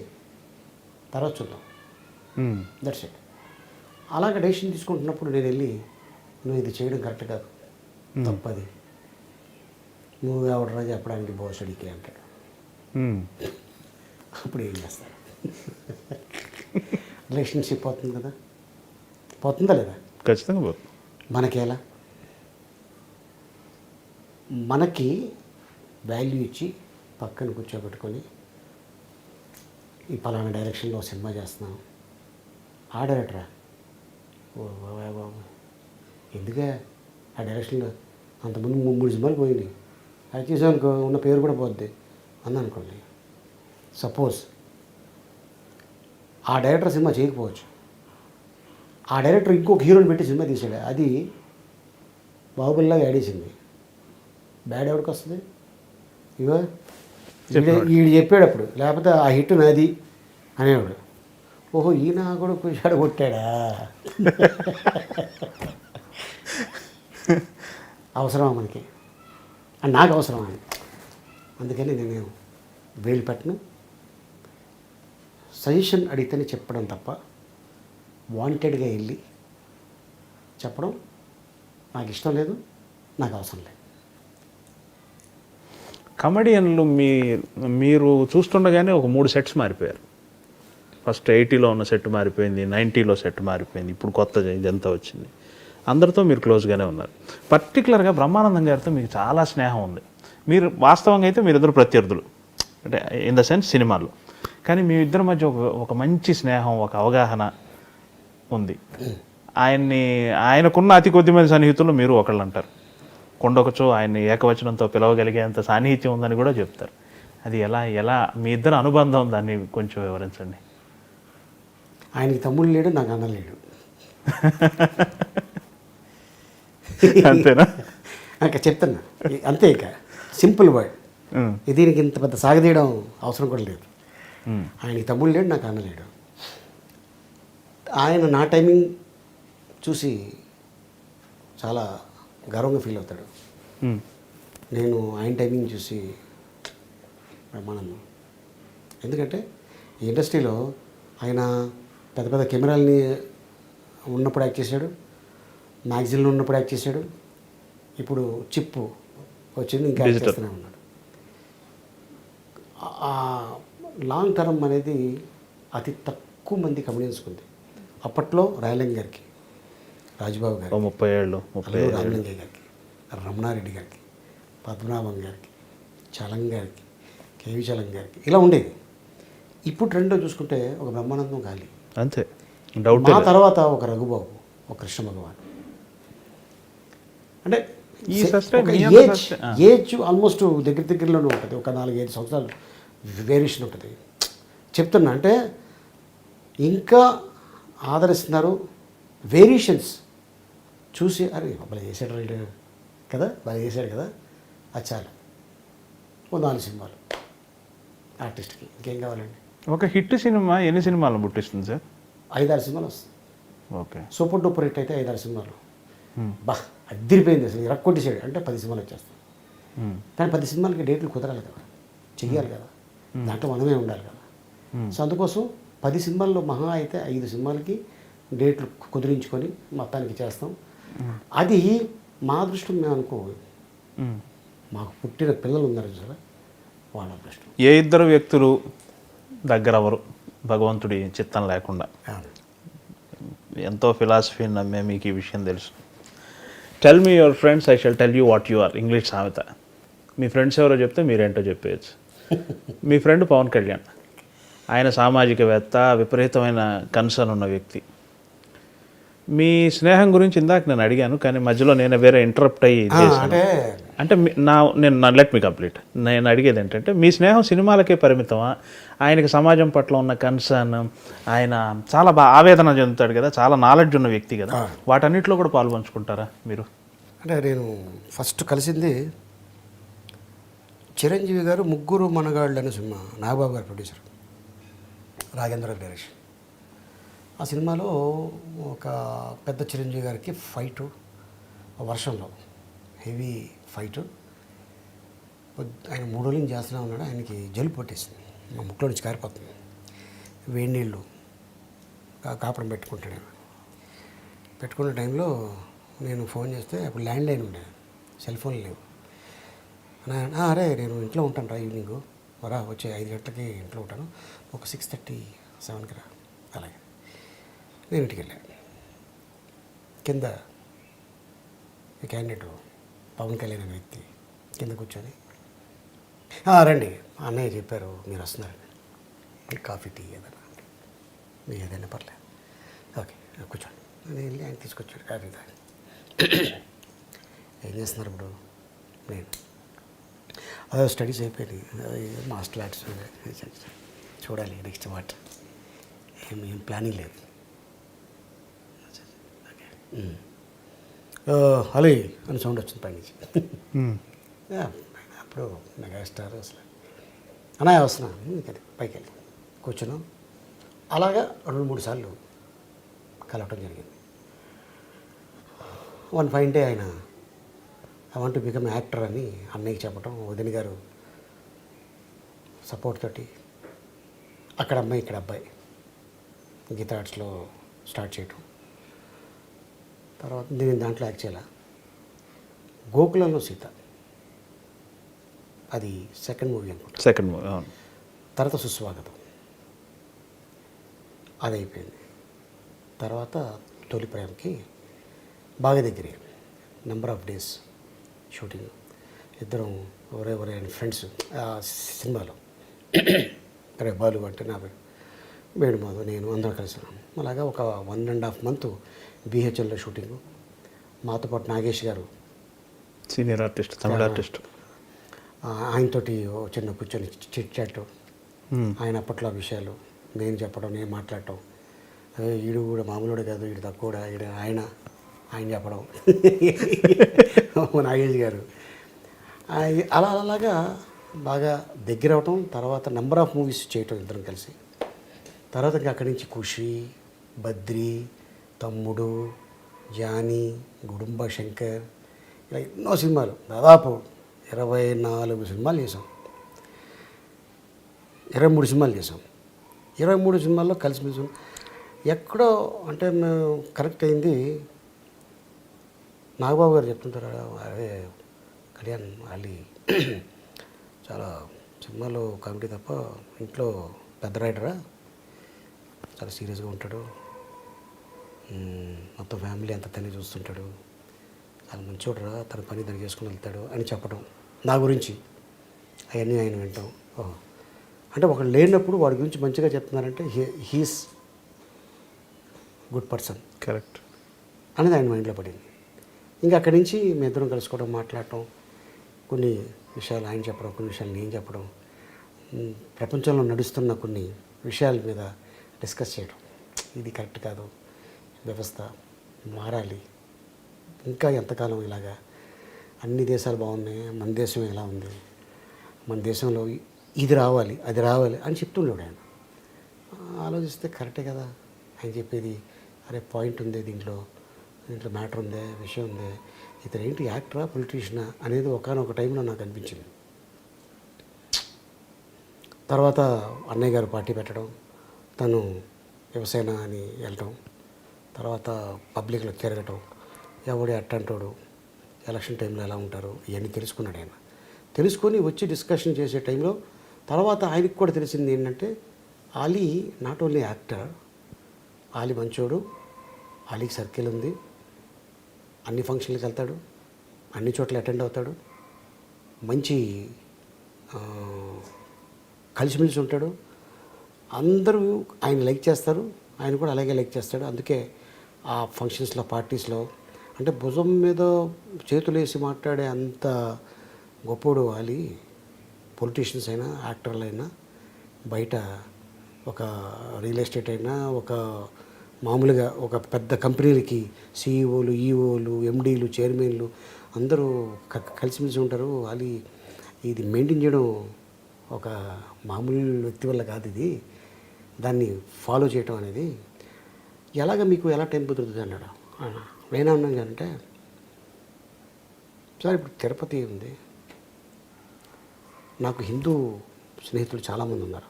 తర్వాత చూద్దాం, దట్స్ ఇట్. అలాగే డెసిషన్ తీసుకుంటున్నప్పుడు నేను వెళ్ళి నువ్వు ఇది చేయడం కరెక్ట్ కాదు, తప్పది, నువ్వు ఎవడరా చెప్పడానికి బోసడికి అంటాడు. అప్పుడు ఏం చేస్తారు? రిలేషన్షిప్ పోతుంది కదా, పోతుందా లేదా? ఖచ్చితంగా పోతుంది. మనకేలా? మనకి వాల్యూ ఇచ్చి పక్కన కూర్చోబెట్టుకొని ఈ పలానా డైరెక్షన్లో సినిమా చేస్తున్నాను, ఆ డైరెక్టరా, ఓ బాబు ఎందుకే ఆ డైరెక్షన్లో అంతకుముందు 3 సినిమాలు పోయినాయి, అది చేసానుకో ఉన్న పేరు కూడా పోద్ది అందనుకోండి. సపోజ్ ఆ డైరెక్టర్ సినిమా చేయకపోవచ్చు, ఆ డైరెక్టర్ ఇంకొక హీరోని పెట్టి సినిమా తీసాడు, అది బాహుబలిలాగా ఆడేసింది, బ్యాడ్ ఎవరికి వస్తుంది? ఇగో ఈడు చెప్పాడు అప్పుడు, లేకపోతే ఆ హిట్ నాది అనేవాడు. ఓహో ఈయన కూడా కూర్చాడు కొట్టాడా, అవసరమా మనకి? అని నాకు అవసరమా అని. అందుకని నేను వేలు పెట్టను, సజెషన్ అడిగితేనే చెప్పడం తప్ప వాంటెడ్గా వెళ్ళి చెప్పడం నాకు ఇష్టం లేదు, నాకు అవసరం లేదు. కమెడియన్లు మీరు చూస్తుండగానే ఒక 3 సెట్స్ మారిపోయారు. ఫస్ట్ 80లో ఉన్న సెట్ మారిపోయింది, 90లో సెట్ మారిపోయింది, ఇప్పుడు కొత్త ఇదంతా వచ్చింది. అందరితో మీరు క్లోజ్గానే ఉన్నారు. పర్టికులర్గా బ్రహ్మానందం గారితో మీకు చాలా స్నేహం ఉంది. మీరు వాస్తవంగా అయితే మీరిద్దరు ప్రత్యర్థులు, అంటే ఇన్ ద సెన్స్ సినిమాల్లో, కానీ మీ ఇద్దరి మధ్య ఒక మంచి స్నేహం, ఒక అవగాహన ఉంది. ఆయనకున్న అతి కొద్ది మంది సన్నిహితులు మీరు ఒకళ్ళు అంటారు. కొండొకచో ఆయన్ని ఏకవచనంతో పిలవగలిగేంత సాన్నిహిత్యం ఉందని కూడా చెప్తారు. అది ఎలా మీ ఇద్దరు అనుబంధం, దాన్ని కొంచెం వివరించండి. ఆయనకి తమ్ముడు లేడు, నాకు అన్న లేడు. అంతేనా? ఇంకా చెప్తున్నా అంతే, ఇక సింపుల్ వర్డ్. దీనికి ఇంత పెద్ద సాగదీయడం అవసరం కూడా లేదు. ఆయనకి తమ్ముడు లేడు, నాకు అన్న లేడు. ఆయన నా టైమింగ్ చూసి చాలా గర్వంగా ఫీల్ అవుతాడు. నేను ఆయన టైమింగ్ చూసి బ్రహ్మానందం. ఎందుకంటే ఈ ఇండస్ట్రీలో ఆయన పెద్ద పెద్ద కెమెరాలని ఉన్నప్పుడు యాక్ట్ చేశాడు, మ్యాగజైన్లో ఉన్నప్పుడు యాక్ట్ చేశాడు, ఇప్పుడు చిప్పు వచ్చింది ఇంకా యాక్ట్ చేస్తూనే ఉన్నాడు. లాంగ్ టర్మ్ అనేది అతి తక్కువ మంది కమిడియన్స్కి ఉంది. అప్పట్లో రాయలింగ గారికి, రాజుబాబు గారికి, 30 ఏళ్ళు రామలింగయ్య గారికి, రమణారెడ్డి గారికి, పద్మనాభం గారికి, చలం గారికి, కేవి చలం గారికి ఇలా ఉండేది. ఇప్పుడు ట్రెండ్లో చూసుకుంటే ఒక బ్రహ్మానందం గాలి అంతే, డౌట్. ఆ తర్వాత ఒక రఘుబాబు, ఒక కృష్ణ భగవాన్. అంటే ఏజ్ ఆల్మోస్ట్ దగ్గరలోనే ఉంటుంది, ఒక 4-5 సంవత్సరాలు వేరియేషన్ ఉంటుంది. చెప్తున్నా అంటే ఇంకా ఆదరిస్తున్నారు. వేరియేషన్స్ చూసి అరే భలే చేశాడు రైడ్ కదా, భలే చేశాడు కదా, అది చాలు. ఓ 4 సినిమాలు ఆర్టిస్ట్కి ఇంకేం కావాలండి. ఒక హిట్ సినిమా ఎన్ని సినిమాలను పుట్టిస్తుంది సార్? 5-6 సినిమాలు వస్తుంది. ఓకే. సూపర్ డూపర్ హిట్ అయితే 5-6 సినిమాలు. బా అద్దరిపోయింది అసలు, రక్కొట్టేసాడు అంటే 10 సినిమాలు వచ్చేస్తాయి. కానీ 10 సినిమాలకి డేట్లు కుదరాలి కదా, చెయ్యాలి కదా, దాంట్లో మనమే ఉండాలి కదా. సో అందుకోసం 10 సినిమాల్లో మహా అయితే 5 సినిమాలకి డేట్లు కుదిరించుకొని మొత్తానికి చేస్తాం. అది మా అదృష్టం మేము అనుకో. మాకు పుట్టిన పిల్లలు ఉన్నారు చూసారా, వాళ్ళ అదృష్టం. ఏ ఇద్దరు వ్యక్తులు దగ్గర ఎవరు భగవంతుడి చిత్తం లేకుండా? ఎంతో ఫిలాసఫీని నమ్మే మీకు ఈ విషయం తెలుసు. Tell me your friends, I shall tell you what you are. English సామెత. మీ ఫ్రెండ్స్ ఎవరో చెప్తే మీరేంటో చెప్పేయచ్చు. మీ ఫ్రెండ్ పవన్ కళ్యాణ్, ఆయన సామాజికవేత్త, విపరీతమైన కన్సర్న్ ఉన్న వ్యక్తి. మీ స్నేహం గురించి ఇందాక నేను అడిగాను, కానీ మధ్యలో నేను వేరే ఇంటరప్ట్ అయ్యి అంటే నేను లెట్ మీ కంప్లీట్. నేను అడిగేది ఏంటంటే మీ స్నేహం సినిమాలకే పరిమితమా? ఆయనకి సమాజం పట్ల ఉన్న కన్సర్న్, ఆయన చాలా ఆవేదన చెందుతాడు కదా, చాలా నాలెడ్జ్ ఉన్న వ్యక్తి కదా, వాటన్నిటిలో కూడా పాల్పంచుకుంటారా మీరు? అంటే నేను ఫస్ట్ కలిసింది చిరంజీవి గారు ముగ్గురు మనగాళ్ళు అనే సినిమా, నాగబాబు గారు ప్రొడ్యూసర్, రాఘేంద్ర డైరెక్షన్. ఆ సినిమాలో ఒక పెద్ద చిరంజీవి గారికి ఫైటు, వర్షంలో హెవీ ఫైటు. ఆయన 3 రోజుల నుంచి చేస్తూనే ఉన్నాడు. ఆయనకి జలుబు పట్టేసింది, మా ముక్కులో నుంచి కారిపోతుంది. వేడి నీళ్ళు కాపడం పెట్టుకుంటాడు. పెట్టుకున్న టైంలో నేను ఫోన్ చేస్తే అప్పుడు ల్యాండ్ లైన్ ఉండేది, సెల్ ఫోన్లు లేవు. అరే నేను ఇంట్లో ఉంటాను రా, ఈవినింగ్ రా, వచ్చే 5 గంటలకి ఇంట్లో ఉంటాను, ఒక 6:30, 7కి రా. అలాగే నేను ఇంటికి వెళ్ళాను. కింద క్యాండిడేట్ పవన్ కళ్యాణ్ అనే వ్యక్తి కింద కూర్చొని, రండి అన్నయ్య చెప్పారు మీరు వస్తున్నారని, కాఫీ టీ ఏదైనా, మీరు ఏదైనా పర్లేదు, ఓకే కూర్చోండి. నేను వెళ్ళి ఆయన తీసుకొచ్చాడు కాఫీ తాగి. ఏం చేస్తున్నారు ఇప్పుడు? నేను అదే స్టడీస్ అయిపోయింది, మాస్టర్ ఆర్ట్స్ చూడాలి నెక్స్ట్ వాట్, ఏం ప్లానింగ్ లేదు. అలీ అని సౌండ్ వచ్చింది పైనుంచి. అప్పుడు మెగాస్టార్ అసలు అన్నయ్య వస్తున్నా పైకి వెళ్ళి కూర్చున్నాం. అలాగా 2-3 సార్లు కలవటం జరిగింది. వన్ ఫైన్ డే ఆయన I want to become actor అని అన్నయ్యకి చెప్పటం, వదిన గారు సపోర్ట్ తోటి అక్కడ అమ్మాయి ఇక్కడ అబ్బాయి గీతా ఆర్ట్స్లో స్టార్ట్ చేయటం. తర్వాత నేను దాంట్లో యాక్ట్ చేయాల. గోకులంలో సీత, అది సెకండ్ మూవీ అనుకుంటా. Second movie. తర్వాత సుస్వాగతం. అది అయిపోయింది. తర్వాత తొలి ప్రేమకి బాగా దగ్గరే, నెంబర్ ఆఫ్ డేస్ షూటింగ్, ఇద్దరం ఎవరెవరే అని ఫ్రెండ్స్. ఆ సినిమాలో రే బాలు అంటే నా పేరు, వేణుమాధవ్, నేను అందరం కలిసి ఉన్నాం. అలాగా ఒక 1.5 month బీహెచ్ఎల్లో షూటింగు. మాతో పాటు నాగేష్ గారు, సీనియర్ ఆర్టిస్ట్, తమిళ ఆర్టిస్ట్, ఆయనతోటి ఓ చిన్న కూర్చొని చిట్ చాట్, ఆయన అప్పట్లో విషయాలు నేను చెప్పడం, నేను మాట్లాడటం. ఈడు కూడా మామూలుడే కాదు, ఈడు తక్కువ, ఈడు ఆయన చెప్పడం నాగేష్ గారు. అలాగా బాగా దగ్గర అవటం. తర్వాత నెంబర్ ఆఫ్ మూవీస్ చేయటం ఇద్దరం కలిసి. తర్వాత ఇంకా అక్కడి నుంచి ఖుషి, బద్రి, తమ్ముడు, జానీ, గుడుంబ శంకర్, ఇలా ఎన్నో సినిమాలు, దాదాపు 24 సినిమాలు చేసాం. 23 సినిమాలు చేసాం. 23 సినిమాల్లో కలిసిమెలిసి ఎక్కడో అంటే మేము కరెక్ట్ అయింది. నాగబాబు గారు చెప్తుంటారు, అదే కళ్యాణ్ అలీ చాలా సినిమాలో కామెడీ తప్ప ఇంట్లో పెద్ద రైటరా, చాలా సీరియస్గా ఉంటాడు, మొత్తం ఫ్యామిలీ అంతా తనే చూస్తుంటాడు, చాలా మంచోడరా, తన పని తను చేసుకుని వెళ్తాడు అని చెప్పడం నా గురించి. అవన్నీ ఆయన వింటాం. అంటే ఒకడు లేనప్పుడు వాడి గురించి మంచిగా చెప్తున్నారంటే హీస్ గుడ్ పర్సన్, కరెక్ట్ అనేది ఆయన మైండ్లో పడింది. ఇంకా అక్కడి నుంచి మీ ఇద్దరం కలుసుకోవడం, మాట్లాడటం, కొన్ని విషయాలు ఆయన చెప్పడం, కొన్ని విషయాలు నేను చెప్పడం, ప్రపంచంలో నడుస్తున్న కొన్ని విషయాల మీద డిస్కస్ చేయడం. ఇది కరెక్ట్ కాదు, వ్యవస్థ మారాలి, ఇంకా ఎంతకాలం ఇలాగా, అన్ని దేశాలు బాగున్నాయి, మన దేశం ఎలా ఉంది, మన దేశంలో ఇది రావాలి, అది రావాలి అని చెప్తుండేవాడు ఆయన. ఆలోచిస్తే కరెక్టే కదా ఆయన చెప్పేది. అరే పాయింట్ ఉంది దీంట్లో మ్యాటర్ ఉందే, విషయం ఉందే, ఇతను ఏంటి యాక్టరా పొలిటీషియనా అనేది ఒకానొక టైంలో నాకు అనిపించింది. తర్వాత అన్నయ్య గారు పార్టీ పెట్టడం, తను వ్యవసాయన అని వెళ్ళటం, తర్వాత పబ్లిక్లో తిరగటం, ఎవడు అట్టంటాడు, ఎలక్షన్ టైంలో ఎలా ఉంటారు, ఇవన్నీ తెలుసుకున్నాడు ఆయన. తెలుసుకొని వచ్చి డిస్కషన్ చేసే టైంలో తర్వాత ఆయనకు కూడా తెలిసింది ఏంటంటే, Ali not only actor, Ali మంచోడు, ఆలీకి సర్కిల్ ఉంది, అన్ని ఫంక్షన్లకు వెళ్తాడు, అన్ని చోట్ల అటెండ్ అవుతాడు, మంచి కలిసిమెలిసి ఉంటాడు, అందరూ ఆయన లైక్ చేస్తారు, ఆయన కూడా అలాగే లైక్ చేస్తాడు. అందుకే ఆ ఫంక్షన్స్లో, పార్టీస్లో అంటే భుజం మీద చేతులు వేసి మాట్లాడే అంత గొప్పోడు ఆలీ. పొలిటీషియన్స్ అయినా, యాక్టర్లు అయినా, బయట ఒక రియల్ ఎస్టేట్ అయినా, ఒక మామూలుగా ఒక పెద్ద కంపెనీలకి సీఈఓలు, ఈఓలు, ఎండీలు, చైర్మన్లు అందరూ కలిసిమెలిసి ఉంటారు. ఆలీ ఇది మెయింటైన్ చేయడం ఒక మామూలు వ్యక్తి వల్ల కాదు, ఇది దాన్ని ఫాలో చేయటం అనేది. ఎలాగ మీకు ఎలా టైం కుదురుతుంది అన్నాడు. నేనేమన్నా అంటే, సార్ ఇప్పుడు తిరుపతి ఉంది, నాకు హిందూ స్నేహితులు చాలామంది ఉన్నారు,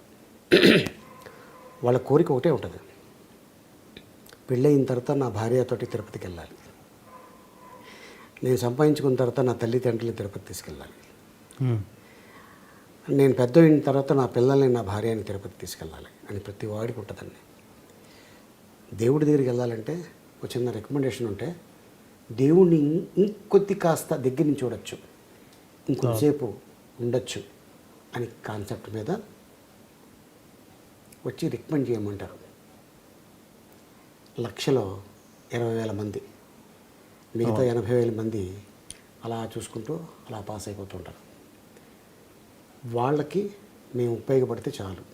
వాళ్ళ కోరిక ఒకటే ఉంటుంది, పెళ్ళయిన తర్వాత నా భార్యతోటి తిరుపతికి వెళ్ళాలి, నేను సంపాదించుకున్న తర్వాత నా తల్లిదండ్రులు తిరుపతి తీసుకెళ్ళాలి, నేను పెద్ద అయిన తర్వాత నా పిల్లల్ని, నా భార్యని తిరుపతి తీసుకెళ్ళాలి అని ప్రతి వాడికి ఉంటుందండి. దేవుడి దగ్గరికి వెళ్ళాలంటే ఒక చిన్న రికమెండేషన్ ఉంటే, దేవుడిని ఇంకొద్ది కాస్త దగ్గర నుంచి చూడొచ్చు, ఇంకొద్దిసేపు ఉండొచ్చు అని కాన్సెప్ట్ మీద వచ్చి రికమెండ్ చేయమంటారు. లక్షలో 20,000 మంది, మిగతా 80,000 మంది అలా చూసుకుంటూ అలా పాస్ అయిపోతుంటారు. వాళ్ళకి మేము ఉపయోగపడితే చాలు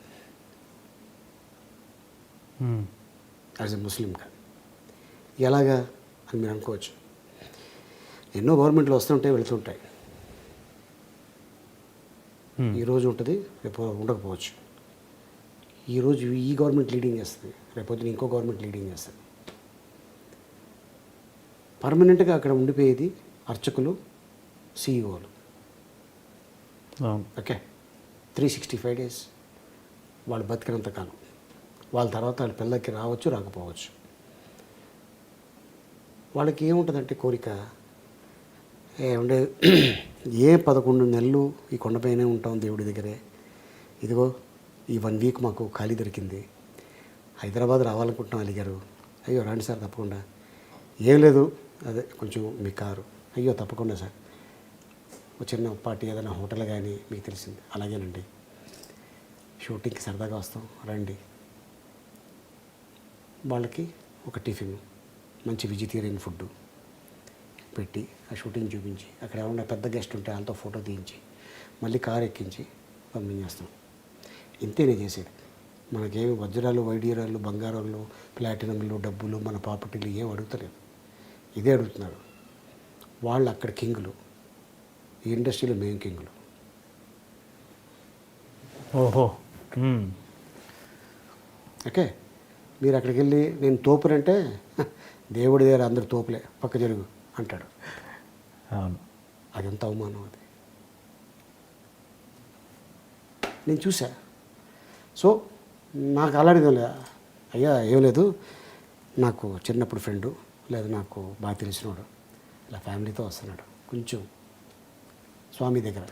యాజ్ ఎ ముస్లింగా. ఎలాగా అని మీరు అనుకోవచ్చు. ఎన్నో గవర్నమెంట్లు వస్తుంటాయి, వెళుతుంటాయి, ఈరోజు ఉంటుంది, రేపు ఉండకపోవచ్చు. ఈరోజు ఈ గవర్నమెంట్ లీడింగ్ చేస్తుంది, రేపొద్దున ఇంకో గవర్నమెంట్ లీడింగ్ చేస్తుంది. పర్మనెంట్గా అక్కడ ఉండిపోయేది అర్చకులు, సీఈఓలు. ఓకే, 365 days వాళ్ళు బతికినంత కాలం. వాళ్ళ తర్వాత వాళ్ళ పిల్లలకి రావచ్చు, రాకపోవచ్చు. వాళ్ళకి ఏముంటుందంటే కోరిక, ఏమంటే 11 నెలలు ఈ కొండపైనే ఉంటాం దేవుడి దగ్గరే, ఇదిగో ఈ 1 week మాకు ఖాళీ దొరికింది, హైదరాబాద్ రావాలనుకుంటున్నాం అలిగారు. అయ్యో రండి సార్ తప్పకుండా. ఏం లేదు, అదే కొంచెం మీ కారు. అయ్యో తప్పకుండా సార్, ఒక చిన్న పార్టీ ఏదైనా హోటల్ కానీ మీకు తెలిసింది. అలాగేనండి, షూటింగ్కి సరదాగా వస్తాం రండి. వాళ్ళకి ఒక టిఫిన్, మంచి వెజిటేరియన్ ఫుడ్ పెట్టి ఆ షూటింగ్ చూపించి, అక్కడ ఏమన్నా పెద్ద గెస్ట్ ఉంటే వాళ్ళతో ఫోటో తీయించి మళ్ళీ కారు ఎక్కించి పంపించేస్తాం. ఇంతే నేను చేసేది. మనకేమి వజ్రాలు, వైడూర్యాలు, బంగారాలు, ప్లాటినంలు, డబ్బులు, మన ప్రాపర్టీలు ఏం అడుగుతలేదు. ఇదే అడుగుతున్నారు. వాళ్ళు అక్కడ కింగులు, ఈ ఇండస్ట్రీలో మేము కింగులు. ఓహో. ఓకే, మీరు అక్కడికి వెళ్ళి నేను తోపునంటే దేవుడి దగ్గర అందరు తోపులే, పక్క జరుగు అంటాడు. అవును, అదంత అవమానం. అది నేను చూసా. సో నాకు అలాంటిది అయ్యా ఏం లేదు, నాకు చిన్నప్పుడు ఫ్రెండు, లేదా నాకు బాగా తెలిసినవాడు ఇలా ఫ్యామిలీతో వస్తున్నాడు, కొంచెం స్వామి దగ్గర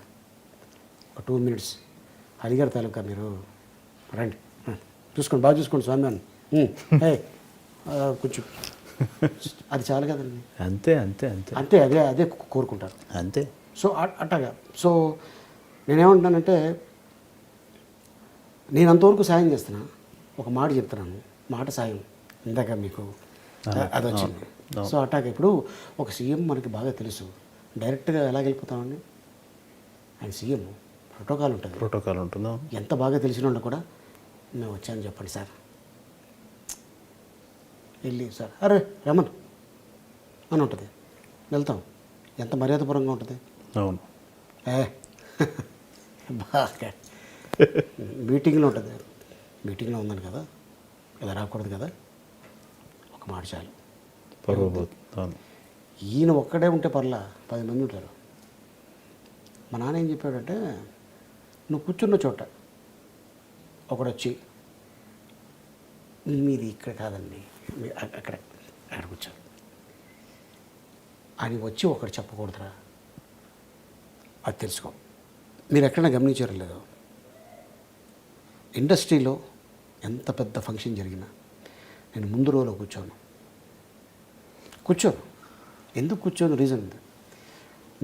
ఒక 2 minutes అడిగారు తాలూకా, మీరు రండి చూసుకోండి, బాగా చూసుకోండి స్వామి అని. కొంచెం అది చాలు కదండి. అంతే అంతే అంతే అంతే, అదే అదే కోరుకుంటారు అంతే. సో అట్టగా. సో నేనేమంటున్నానంటే, నేను అంతవరకు సాయం చేస్తున్నా. ఒక మాట చెప్తున్నాను, మాట సాయం, ఇందాక మీకు అది వచ్చింది. సో అట్టాగా ఇప్పుడు ఒక సీఎం మనకి బాగా తెలుసు, డైరెక్ట్గా ఎలా వెళ్ళిపోతామండి? ఆయన సీఎం, ప్రోటోకాల్ ఉంటుంది. ప్రోటోకాల్ ఉంటుందా? ఎంత బాగా తెలిసిన వాళ్ళు కూడా మేము వచ్చాను చెప్పండి సార్, వెళ్ళి సార్ అరే రమన్ అని ఉంటుంది, వెళ్తాం. ఎంత మర్యాదపూర్వంగా ఉంటుంది. అవును. బాగా మీటింగ్లో ఉంటుంది, మీటింగ్లో ఉందని కదా, ఇలా రాకూడదు కదా, ఒక మాట చాలు. అవును. ఈయన ఒక్కడే ఉంటే పర్లా 10 మంది ఉంటారు. మా నాన్న ఏం చెప్పాడంటే, నువ్వు కూర్చున్న చోట ఒకడొచ్చి మీది ఇక్కడ కాదండి, అక్కడ కూర్చోరు అని వచ్చి ఒకటి చెప్పకూడదురా, అది తెలుసుకో. మీరు ఎక్కడైనా గమనించారో లేదో, ఇండస్ట్రీలో ఎంత పెద్ద ఫంక్షన్ జరిగినా నేను ముందు రోలో కూర్చోను. ఎందుకు కూర్చోను? రీజన్ ఉంది.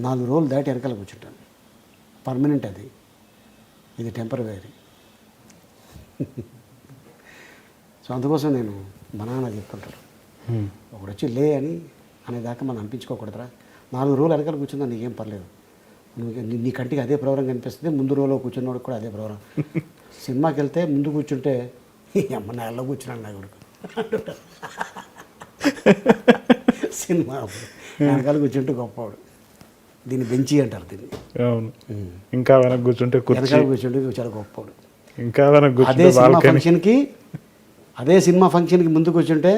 4 రోజులు దాటి వెనకాల కూర్చుంటాను. పర్మనెంట్ అది, ఇది టెంపరరీ. సో అందుకోసం నేను మా నాన్న చెప్తుంటారు, ఒకడు వచ్చి లే అని అనేదాకా మనం అనిపించుకోకూడదురా. 4 రోజులు వెనకాల కూర్చుందా నీకేం పర్లేదు, నీ కంటికి అదే ప్రోగ్రాం కనిపిస్తుంది. ముందు రోజులో కూర్చున్నవాడికి కూడా అదే ప్రోగ్రాం. సినిమాకి వెళ్తే ముందు కూర్చుంటే అమ్మ నెలలో కూర్చున్నాను నా కొడుకు అంటుంటారు. సినిమా వెనకాల కూర్చుంటే గొప్పవాడు, దీన్ని బెంచి అంటారు దీన్ని. అవును, ఇంకా వెనక కూర్చుంటే వెనకాల కూర్చుంటే చాలా గొప్పవాడు. ఇంకా వెనక అదే సినిమా ఫంక్షన్కి ముందు కూర్చుంటే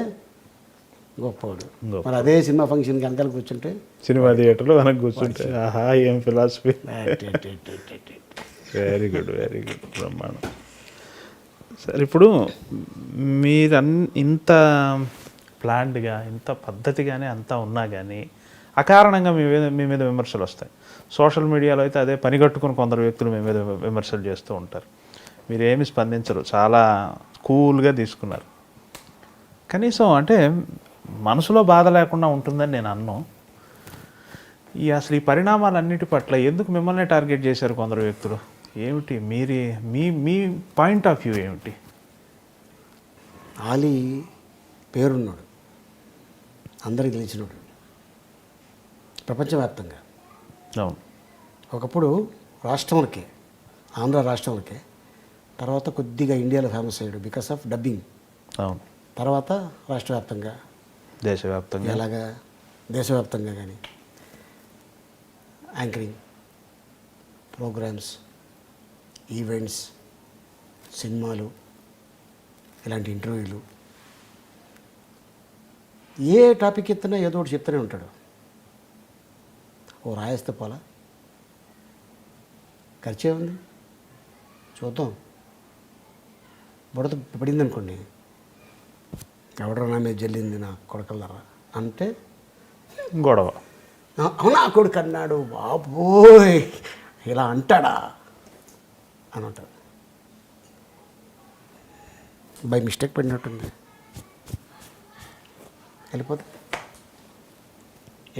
గొప్పవాడు. మరి అదే సినిమా ఫంక్షన్కి వెనకాల కూర్చుంటే, సినిమా థియేటర్లో వెనక కూర్చుంటే ఆహా ఏం philosophy. Very good, very good, బ్రహ్మాండం. సరే, ఇప్పుడు మీరు ఇంత ప్లాన్డ్గా, ఇంత పద్ధతిగానే అంతా ఉన్నా కానీ అకారణంగా మీ మీద విమర్శలు వస్తాయి. సోషల్ మీడియాలో అయితే అదే పనిగట్టుకుని కొందరు వ్యక్తులు మీ మీద విమర్శలు చేస్తూ ఉంటారు. మీరేమి స్పందించరు, చాలా కూల్గా తీసుకున్నారు. కనీసం అంటే మనసులో బాధ లేకుండా ఉంటుందని నేను అన్ను. అసలు ఈ పరిణామాలన్నిటి పట్ల ఎందుకు మిమ్మల్ని టార్గెట్ చేశారు కొందరు వ్యక్తులు? ఏమిటి మీ పాయింట్ ఆఫ్ వ్యూ ఏమిటి? ఆలీ పేరున్నాడు, అందరికి తెలిసినాడు ప్రపంచవ్యాప్తంగా. అవును. ఒకప్పుడు రాష్ట్రంలోకే, ఆంధ్ర రాష్ట్రంలోకే, తర్వాత కొద్దిగా ఇండియాలో ఫేమస్ అయ్యాడు బికాస్ ఆఫ్ డబ్బింగ్. అవును. తర్వాత రాష్ట్ర వ్యాప్తంగా, దేశవ్యాప్తంగా, ఎలాగా దేశవ్యాప్తంగా కానీ యాంకరింగ్ ప్రోగ్రామ్స్, ఈవెంట్స్, సినిమాలు, ఇలాంటి ఇంటర్వ్యూలు, ఏ టాపిక్ ఎత్తినా ఏదో ఒకటి చెప్తూనే ఉంటాడు. ఓ రాయేస్తే పోలా, ఖర్చే ఉంది, చూద్దాం, బుడత పడింది అనుకోండి, ఎవడరా నా మీద జల్లింది నా కొడకలరా అంటే గొడవ. అవునా కొడుకు అన్నాడు, బాబోయ్ ఇలా అంటాడా అని అంటాడు. బై మిస్టేక్ పడినట్టుంది, వెళ్ళిపోతే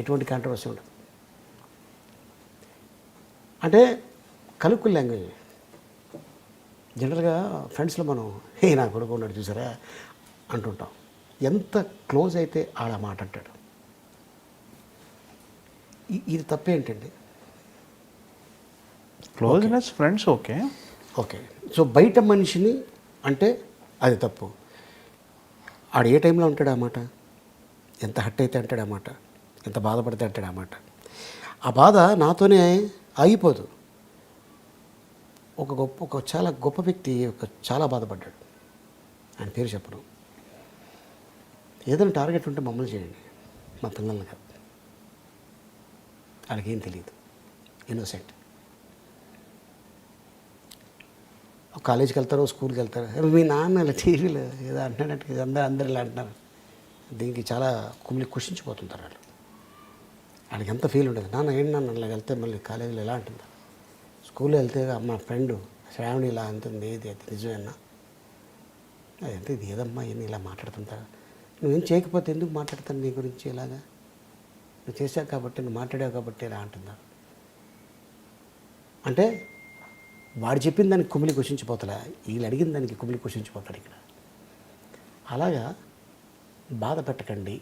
ఎటువంటి కాంట్రవర్సీ ఉండదు. అంటే కలుక్కుల లాంగ్వేజ్. జనరల్గా ఫ్రెండ్స్లో మనం నా కొడుకు ఉన్నాడు చూసారా అంటుంటాం. ఎంత క్లోజ్ అయితే ఆడ మాట అంటాడు. ఇది తప్పేంటండి? Closeness friends okay okay. So బయట మనిషిని అంటే అది తప్పు. ఆడు ఏ టైంలో అంటాడు ఆ మాట, ఎంత హట్ అయితే అంటాడు ఆ మాట, ఎంత బాధపడితే అంటాడు ఆ మాట. ఆ బాధ నాతోనే ఆగిపోదు. ఒక చాలా గొప్ప వ్యక్తి చాలా బాధపడ్డాడు. ఆయన పేరు చెప్పను. ఏదైనా టార్గెట్ ఉంటే మమ్మల్ని చేయండి, మా పిల్లల్ని కాదు. వాళ్ళకేం తెలియదు, ఇన్నోసెంట్. కాలేజీకి వెళ్తారో స్కూల్కి వెళ్తారో, మీ నాన్న ఇలా టీవీలో ఏదో అంటున్నాడంటే అందరు ఇలా అంటున్నారు. దీనికి చాలా కుషించిపోతుంటారు వాళ్ళు. వాళ్ళకి ఎంత ఫీల్ ఉండదు. నాన్న ఏంటి నాన్న ఇలా వెళ్తే మళ్ళీ కాలేజీలో ఎలా అంటుందా, స్కూల్లో వెళ్తే మా ఫ్రెండ్ శ్రావణి ఇలా అంటుంది, ఇది నిజమేనా, అదంటే ఇది ఏదమ్మా ఏమి ఇలా మాట్లాడుతుంటారు, నువ్వేం చేయకపోతే ఎందుకు మాట్లాడతాను నీ గురించి ఇలాగా, నువ్వు చేశావు కాబట్టి నువ్వు మాట్లాడావు కాబట్టి ఇలా అంటున్నారు. అంటే వాడు చెప్పిన దానికి కుమిలి కుషించిపోతాడా, వీళ్ళు అడిగిన దానికి కుమిలి కుషించిపోతాడు ఇక్కడ. అలాగా బాధ పెట్టకండి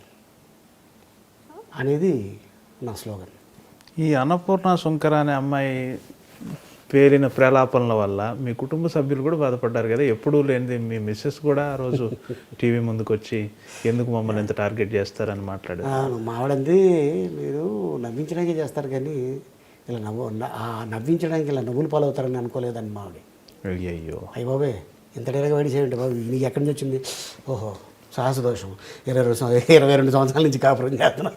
అనేది నా స్లోగన్. ఈ అన్నపూర్ణ శంకర అనే అమ్మాయి పేరిన ప్రలాపనల వల్ల మీ కుటుంబ సభ్యులు కూడా బాధపడ్డారు కదా. ఎప్పుడూ లేనిది మీ మిస్సెస్ కూడా ఆ రోజు టీవీ ముందుకు వచ్చి ఎందుకు మమ్మల్ని ఎంత టార్గెట్ చేస్తారని మాట్లాడారు. మావాడంది మీరు నవ్వించడానికే చేస్తారు కానీ ఇలా నవ్వించడానికి ఇలా నవ్వులు పాలవుతారని అనుకోలేదని మావిడి. అయ్యో అయ్యి బాబే ఇంత డేరగా వేడి చేయండి బాబు, నీకు ఎక్కడి నుంచి వచ్చింది, ఓహో సాహస దోషం, 22 సంవత్సరాల నుంచి కాపురం చేస్తున్నా.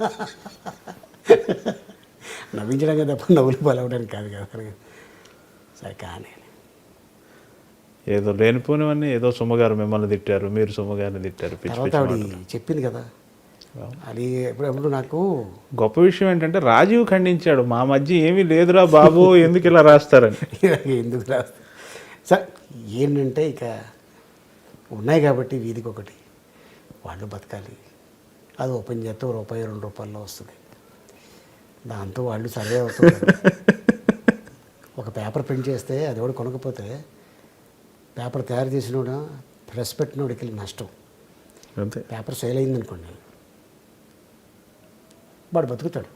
నవ్వించడానికి తప్ప నవ్వులు పాలవడానికి కాదు కదా. సరే కానీ ఏదో లేనిపోనివన్నీ ఏదో సుమ్మగారు మిమ్మల్ని తిట్టారు, మీరు సుమ్మగారిని తిట్టారు. తర్వాత ఆవిడ చెప్పింది కదా, అది ఎప్పుడెప్పుడు నాకు గొప్ప విషయం ఏంటంటే రాజీవ్ ఖండించాడు, మా మధ్య ఏమీ లేదురా బాబు ఎందుకు ఇలా రాస్తారని. ఎందుకు రాస్తారు సార్, ఏంటంటే ఇక ఉన్నాయి కాబట్టి వీధికి ఒకటి వాళ్ళు బతకాలి. అది ఓపెన్ చేస్తే రూపాయి 2 రూపాయల్లో వస్తుంది, దాంతో వాళ్ళు సర్వే అవుతుంది. ఒక పేపర్ ప్రింట్ చేస్తే అది కూడా కొనకపోతే పేపర్ తయారు చేసినోడు ప్రెస్ పెట్టినోడికి నష్టం. అంతే. పేపర్ సేల్ అయిందనుకోండి వాడు బతుకుతాడు.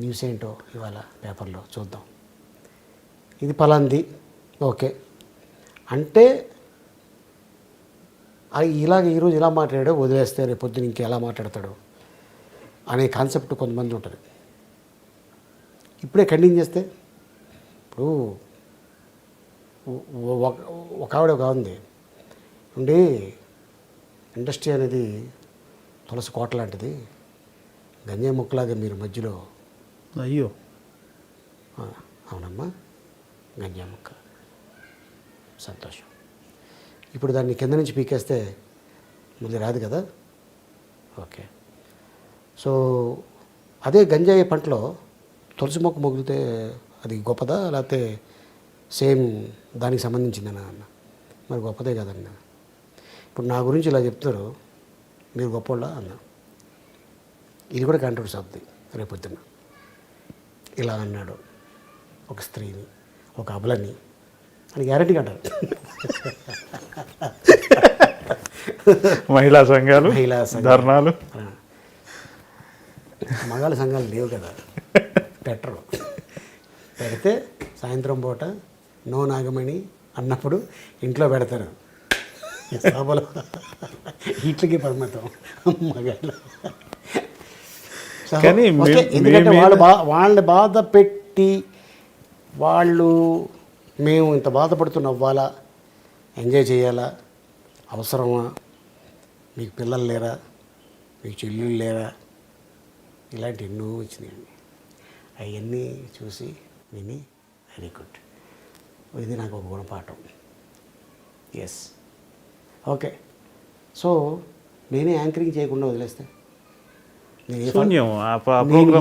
న్యూస్ ఏంటో ఇవాళ పేపర్లో చూద్దాం, ఇది పలాంది ఓకే అంటే ఇలాగ ఈరోజు ఇలా మాట్లాడాడో వదిలేస్తే రేపు పొద్దున ఇంకెలా మాట్లాడతాడు అనే కాన్సెప్ట్ కొంతమంది ఉంటుంది. ఇప్పుడే కంటిన్యూ చేస్తే ఇప్పుడు ఒక ఆవిడ ఒక ఉంది ఉండి, ఇండస్ట్రీ అనేది తులసి కోట లాంటిది, గంజాయి ముక్కలాగా మీరు మధ్యలో. అయ్యో అవునమ్మా, గంజాయి ముక్క సంతోషం. ఇప్పుడు దాన్ని కింద నుంచి పీకేస్తే మళ్ళీ రాదు కదా. ఓకే, సో అదే గంజాయి పంటలో తులసి మొక్క మొగిలితే అది గొప్పదా, లేకపోతే సేమ్ దానికి సంబంధించిందనా అన్న? మరి గొప్పదే కదన్న. ఇప్పుడు నా గురించి ఇలా చెప్తారు, మీరు గొప్పోళ్ళ అన్న, ఇది కూడా కాంట్రవర్సీ అవుతుంది రేపొద్దున. ఇలా అన్నాడు ఒక స్త్రీని, ఒక అబలని అని గ్యారెంటీగా అంటారు. మహిళా సంఘాలు, ధర్నాలు, మగాళ్ళ సంఘాలు లేవు కదా, పెట్టరు. పెడితే సాయంత్రం పూట నో నాగమణి అన్నప్పుడు ఇంట్లో పెడతారు. సభలో ఇట్లకి పరిమితం మగాళ్ళు. కానీ ఎందుకంటే వాళ్ళని బాధ పెట్టి వాళ్ళు మేము ఇంత బాధపడుతూ అవ్వాలా, ఎంజాయ్ చేయాలా, అవసరమా, మీకు పిల్లలు లేరా, మీకు చెల్లెళ్ళు లేరా, ఇలాంటి ఎన్నో వచ్చినాయండి. అవన్నీ చూసి విని వెరీ గుడ్, ఇది నాకు ఒక గుణపాఠం. Yes okay. సో నేనే యాంకరింగ్ చేయకుండా వదిలేస్తే, నేను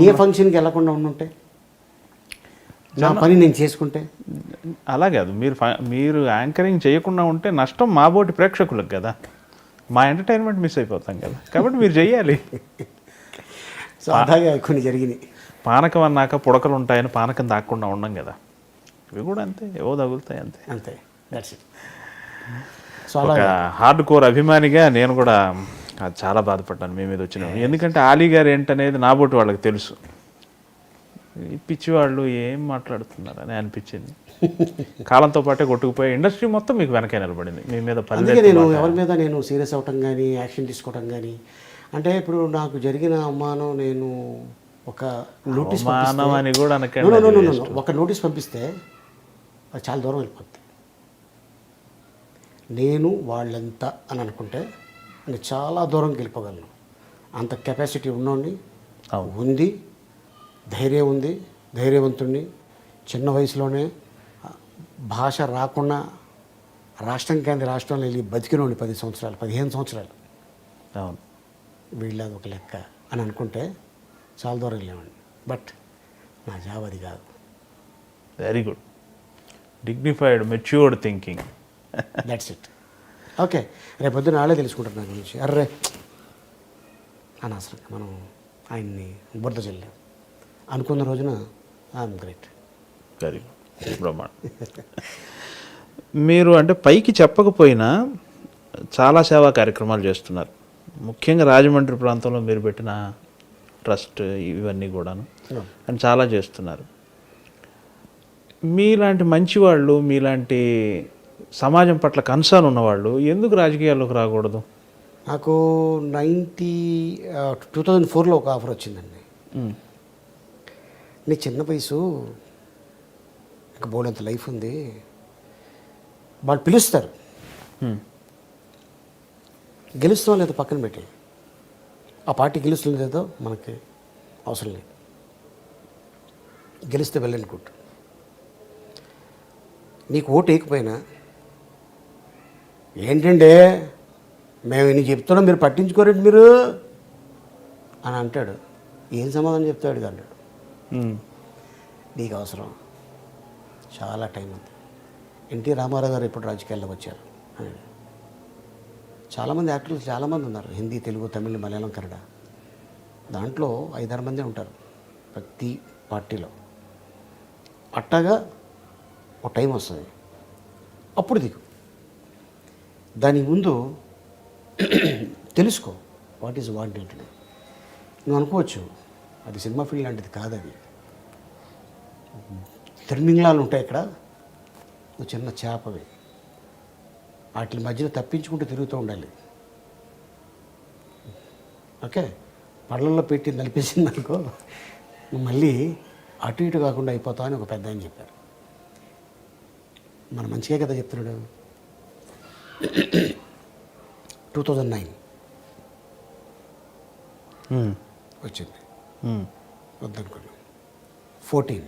ఏ ఫంక్షన్కి వెళ్ళకుండా ఉండుంటే, నా పని నేను చేసుకుంటే. అలా కాదు, మీరు యాంకరింగ్ చేయకుండా ఉంటే నష్టం మాబోటి ప్రేక్షకులకు కదా, మా ఎంటర్టైన్మెంట్ మిస్ అయిపోతాం కదా, కాబట్టి మీరు చెయ్యాలి. సో అలాగే కొన్ని జరిగినాయి. పానకం అన్నాక పుడకలు ఉంటాయని పానకం తాకుండా ఉండం కదా, ఇవి కూడా అంతే, ఏవో తగులుతాయి అంతే. అంతే, దట్స్ ఇట్. సో ఒక హార్డ్ కోర్ అభిమానిగా నేను కూడా చాలా బాధపడ్డాను మీ మీద వచ్చిన, ఎందుకంటే ఆలీ గారు ఏంటనేది నాబోటి వాళ్ళకి తెలుసు. ఈ పిచ్చి వాళ్ళు ఏం మాట్లాడుతున్నారు అని అనిపించింది. కాలంతో పాటే కొట్టుకుపోయి ఇండస్ట్రీ మొత్తం మీకు వెనకే నిలబడింది మీ మీద. అందుకే నేను ఎవరి మీద నేను సీరియస్ అవ్వటం కానీ యాక్షన్ తీసుకోవటం కానీ, అంటే ఇప్పుడు నాకు జరిగిన అవమానం, నేను ఒక నోటీస్ అని కూడా అనకండి, ఒక నోటీస్ పంపిస్తే అది చాలా దూరం వెళ్ళిపోద్ది. నేను వాళ్ళెంత అని అనుకుంటే నేను చాలా దూరంకి వెళ్ళిపోగలను. అంత కెపాసిటీ ఉన్నోడిని, ఉంది, ధైర్యం ఉంది, ధైర్యవంతుడిని. చిన్న వయసులోనే భాష రాకుండా రాష్ట్రంలో వెళ్ళి బతికినోడిని 10 సంవత్సరాలు 15 సంవత్సరాలు. అవును, వీళ్ళది ఒక లెక్క అని అనుకుంటే చాలా దూరం వెళ్ళేవాడిని. బట్ నా జాబ్ అది కాదు. Very good, dignified, matured thinking. That's it. Okay, రేపు పొద్దున నాళ్ళే తెలుసుకుంటారు నా గురించి. అర్రే అనవసరం మనం ఆయన్ని బురద చెల్లాం అనుకున్న రోజున ఐఎమ్ గ్రేట్. వెరీ గుడ్, బ్రహ్మాండ. మీరు అంటే పైకి చెప్పకపోయినా చాలా సేవా కార్యక్రమాలు చేస్తున్నారు. ముఖ్యంగా రాజమండ్రి ప్రాంతంలో మీరు పెట్టిన ట్రస్ట్ ఇవన్నీ కూడాను అని చాలా చేస్తున్నారు. మీలాంటి మంచివాళ్ళు, మీలాంటి సమాజం పట్ల కన్సర్న్ ఉన్నవాళ్ళు ఎందుకు రాజకీయాల్లోకి రాకూడదు? నాకు 2004లో ఒక ఆఫర్ వచ్చిందండి. నీ చిన్న వయసు, ఇంకా బోర్డంత లైఫ్ ఉంది, వాళ్ళు పిలుస్తారు, గెలుస్తాం లేదో పక్కన పెట్టి, ఆ పార్టీ గెలుస్తుంది లేదో మనకి అవసరం లేదు, గెలిస్తే వెళ్ళండి గుడ్. నీకు ఓటు వేయకపోయినా ఏంటంటే మేము ఇన్ని చెప్తున్నాం మీరు పట్టించుకోరండి మీరు అని అంటాడు. ఏం సమాధానం చెప్తాడు అన్నాడు. నీకు అవసరం, చాలా టైం ఉంది. ఎన్టీ రామారావు గారు ఎప్పుడు రాజకీయాల్లోకి వచ్చారు అని. చాలామంది యాక్టర్లు చాలామంది ఉన్నారు, హిందీ, తెలుగు, తమిళ, మలయాళం, కన్నడ. దాంట్లో 5-6 మందే ఉంటారు ప్రతి పార్టీలో. అట్టాగా ఒక టైం వస్తుంది, అప్పుడు దిగు. దాని ముందు తెలుసుకో వాట్ ఈజ్ వాంటెడ్. నువ్వు అనుకోవచ్చు అది సినిమా ఫీల్డ్ లాంటిది కాదు, అది తిరుమింగ్లాలు ఉంటాయి ఇక్కడ, నువ్వు చిన్న చేపవి, వాటి మధ్యలో తప్పించుకుంటూ తిరుగుతూ ఉండాలి. ఓకే, పళ్ళల్లో పెట్టి నలిపేసింది అనుకో, నువ్వు మళ్ళీ అటు ఇటు కాకుండా అయిపోతావు అని ఒక పెద్ద ఆయన చెప్పారు. మన మంచిగా కదా చెప్తున్నాడు. 2009 వచ్చింది, వద్దనుకున్నాం. 14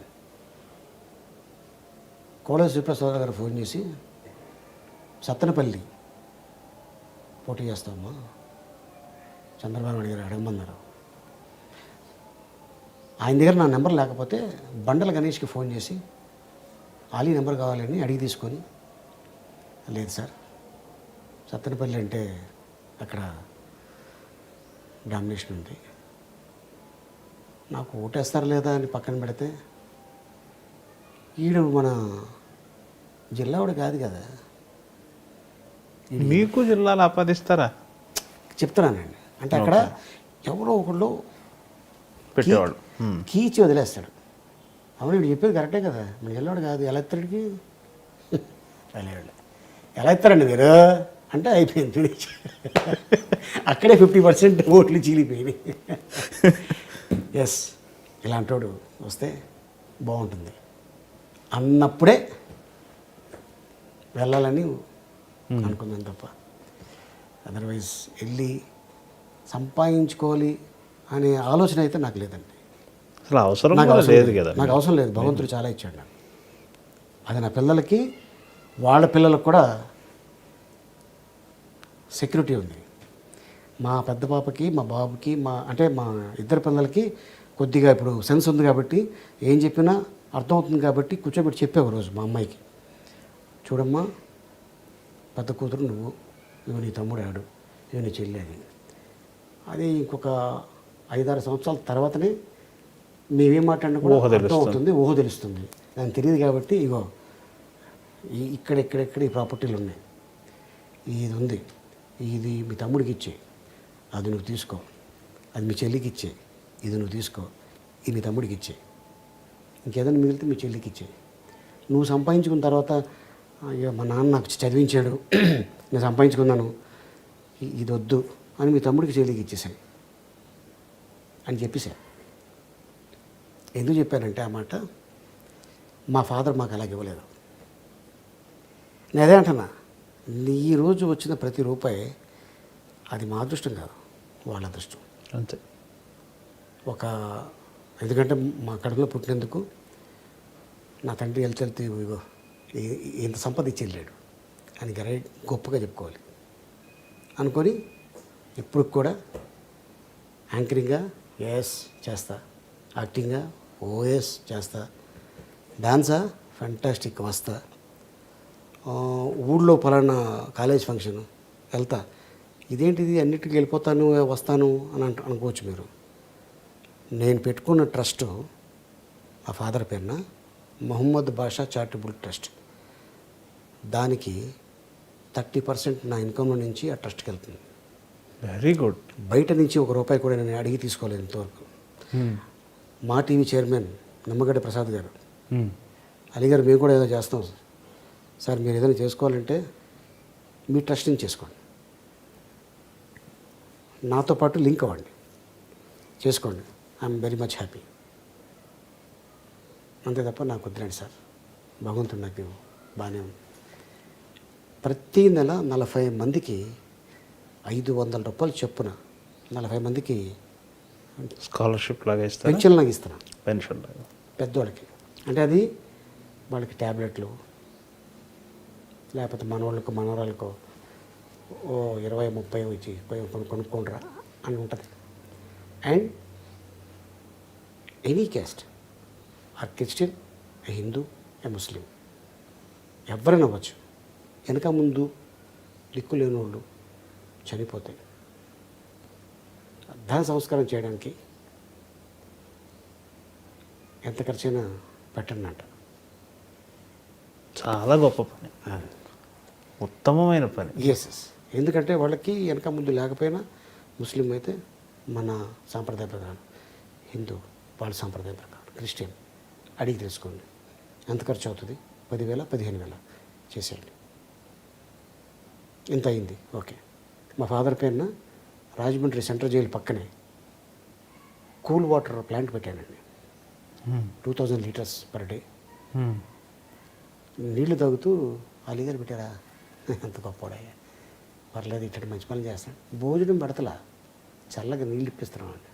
కోడెల శ్రీప్రసాద్ గారు ఫోన్ చేసి, సత్తెనపల్లి పోటీ చేస్తామమ్మా, చంద్రబాబు నాయుడు గారు అడగమన్నారు. ఆయన దగ్గర నా నెంబర్ లేకపోతే బండల గణేష్కి ఫోన్ చేసి ఆలీ నెంబర్ కావాలని అడిగి తీసుకొని, లేదు సార్ సత్తెనపల్లి అంటే అక్కడ డామినేషన్ ఉంది, నాకు ఓటేస్తారు లేదా అని పక్కన పెడితే, ఈడు మన జిల్లావాడు కాదు కదా, మీకు జిల్లాలు ఆపాదిస్తారా చెప్తున్నానండి. అంటే అక్కడ ఎవరో ఒకళ్ళు పెట్టేవాడు కీచి వదిలేస్తాడు. అవును వీడు చెప్పేది కరెక్టే కదా, మన జిల్లావాడు కాదు, ఎలా ఎత్తాడికి వెళ్ళేవాళ్ళు. ఎలా ఎత్తారండి మీరు అంటే అయిపోయింది, అక్కడే 50% ఓట్లు చీలిపోయినాయి. ఎస్, ఇలాంటి వాడు వస్తే బాగుంటుంది అన్నప్పుడే వెళ్ళాలని అనుకున్నాను తప్ప, అదర్వైజ్ వెళ్ళి సంపాదించుకోవాలి అనే ఆలోచన అయితే నాకు లేదండి. అసలు అవసరం లేదు కదా, నాకు అవసరం లేదు. భగవంతుడు చాలా ఇచ్చాడు నాకు. అది నా పిల్లలకి, వాళ్ళ పిల్లలకు కూడా సెక్యూరిటీ ఉంది. మా పెద్ద పాపకి, మా బాబుకి, మా ఇద్దరు పిల్లలకి కొద్దిగా ఇప్పుడు సెన్స్ ఉంది కాబట్టి ఏం చెప్పినా అర్థమవుతుంది కాబట్టి కూర్చోబెట్టి చెప్పావు రోజు మా అమ్మాయికి, చూడమ్మా పెద్ద కూతురు నువ్వు, ఇవి నీ తమ్ముడు ఆడు, ఇవి నీ చెల్లి అని. అది ఇంకొక 5-6 సంవత్సరాల తర్వాతనే మేమేం మాట్లాడినా కూడా అర్థమవుతుంది, ఊహ తెలుస్తుంది. దానికి తెలియదు కాబట్టి ఇగో ఇక్కడెక్కడెక్కడ ఈ ప్రాపర్టీలు ఉన్నాయి, ఇది ఉంది, ఇది మీ తమ్ముడికి ఇచ్చే, అది నువ్వు తీసుకో, అది మీ చెల్లికి ఇచ్చే, ఇది నువ్వు తీసుకో, ఇది మీ తమ్ముడికి ఇచ్చే, ఇంకేదైనా మిగిలితే మీ చెల్లికి ఇచ్చే. నువ్వు సంపాదించుకున్న తర్వాత అయ్యో మా నాన్న నాకు చదివించాడు, నేను సంపాదించుకున్నాను, ఇది వద్దు అని మీ తమ్ముడికి చెల్లికి ఇచ్చేసాయి అని చెప్పేసా. ఎందుకు చెప్పానంటే ఆ మాట, మా ఫాదర్ మాకు అలాగే ఇవ్వలేదు. నేను అదే అంటున్నా, ఈ రోజు వచ్చిన ప్రతి రూపాయి అది మా అదృష్టం కాదు, వాళ్ళ అదృష్టం అంతే. ఎందుకంటే మా కడుపులో పుట్టినందుకు నా తండ్రి వెళ్తే ఇగో ఇంత సంపద ఇచ్చి వెళ్ళాడు అని గొప్పగా చెప్పుకోవాలి అనుకొని ఇప్పుడు కూడా యాంకరింగ్గా ఎస్ చేస్తా, యాక్టింగ్గా ఓఎస్ చేస్తా, డాన్సా ఫ్యాంటాస్టిక్ వస్తా, ఊళ్ళో పలానా కాలేజ్ ఫంక్షన్ వెళ్తా, ఇదేంటిది అన్నిటికీ వెళ్ళిపోతాను వస్తాను అని అనుకోవచ్చు మీరు. నేను పెట్టుకున్న ట్రస్ట్ ఆ ఫాదర్ పేరున మొహమ్మద్ బాషా చారిటబుల్ ట్రస్ట్, దానికి 30% నా ఇన్కమ్ నుంచి ఆ ట్రస్ట్కి వెళ్తుంది. Very good. బయట నుంచి ₹1 కూడా నేను అడిగి తీసుకోలేదు ఇంతవరకు. మా టీవీ చైర్మన్ నిమ్మగడ్డ ప్రసాద్ గారు, అలీ గారు, మేము కూడా ఏదో చేస్తాం సార్, మీరు ఏదైనా చేసుకోవాలంటే మీ ట్రస్ట్ నుంచి చేసుకోండి, నాతో పాటు లింక్ అవ్వండి, చేసుకోండి, ఐఎమ్ వెరీ మచ్ హ్యాపీ, అంతే తప్ప నాకు వద్దులేండి సార్, భగవంతుడు నాకు బాగానే ఉంది. ప్రతి నెల 40 మందికి ₹500 చొప్పున 40 మందికి స్కాలర్షిప్ లాగా ఇస్తాను, పెన్షన్ లాగా ఇస్తున్నాను, పెన్షన్ లాగా పెద్దవాళ్ళకి. అంటే అది వాళ్ళకి ట్యాబ్లెట్లు, లేకపోతే మనవాళ్ళకు మనవరాళ్ళకు 20-30 ఇచ్చి కొనుక్కోండిరా అని ఉంటుంది. అండ్ ఎనీ క్యాస్ట్, ఆ క్రిస్టియన్, ఏ హిందూ, ఏ ముస్లిం, ఎవరైనా అవ్వచ్చు, వెనక ముందు దిక్కు లేని వాళ్ళు చనిపోతే దాన సంస్కారం చేయడానికి ఎంత ఖర్చైనా పెట్టండి అంట. చాలా గొప్ప పని, ఉత్తమమైన పని. ఎస్, ఎందుకంటే వాళ్ళకి వెనక ముందు లేకపోయినా, ముస్లిం అయితే మన సాంప్రదాయ ప్రకారం, హిందూ వాళ్ళ సాంప్రదాయ ప్రకారం, క్రిస్టియన్ అడిగి తెలుసుకోండి ఎంత ఖర్చు అవుతుంది, 10,000 15,000 చేసేయండి, ఇంత అయింది ఓకే. మా ఫాదర్ పేరున రాజమండ్రి సెంట్రల్ జైలు పక్కనే కూల్ వాటర్ ప్లాంట్ పెట్టానండి, 2000 లీటర్స్ పర్ డే. నీళ్లు తాగుతూ అలీగారు పెట్టారా, ఎంత గొప్పవాడయ్యా, పర్లేదు ఇట్టటి మంచి పనులు చేస్తాను, భోజనం పెడతలా, చల్లగా నీళ్ళు ఇప్పిస్తున్నాం అండి,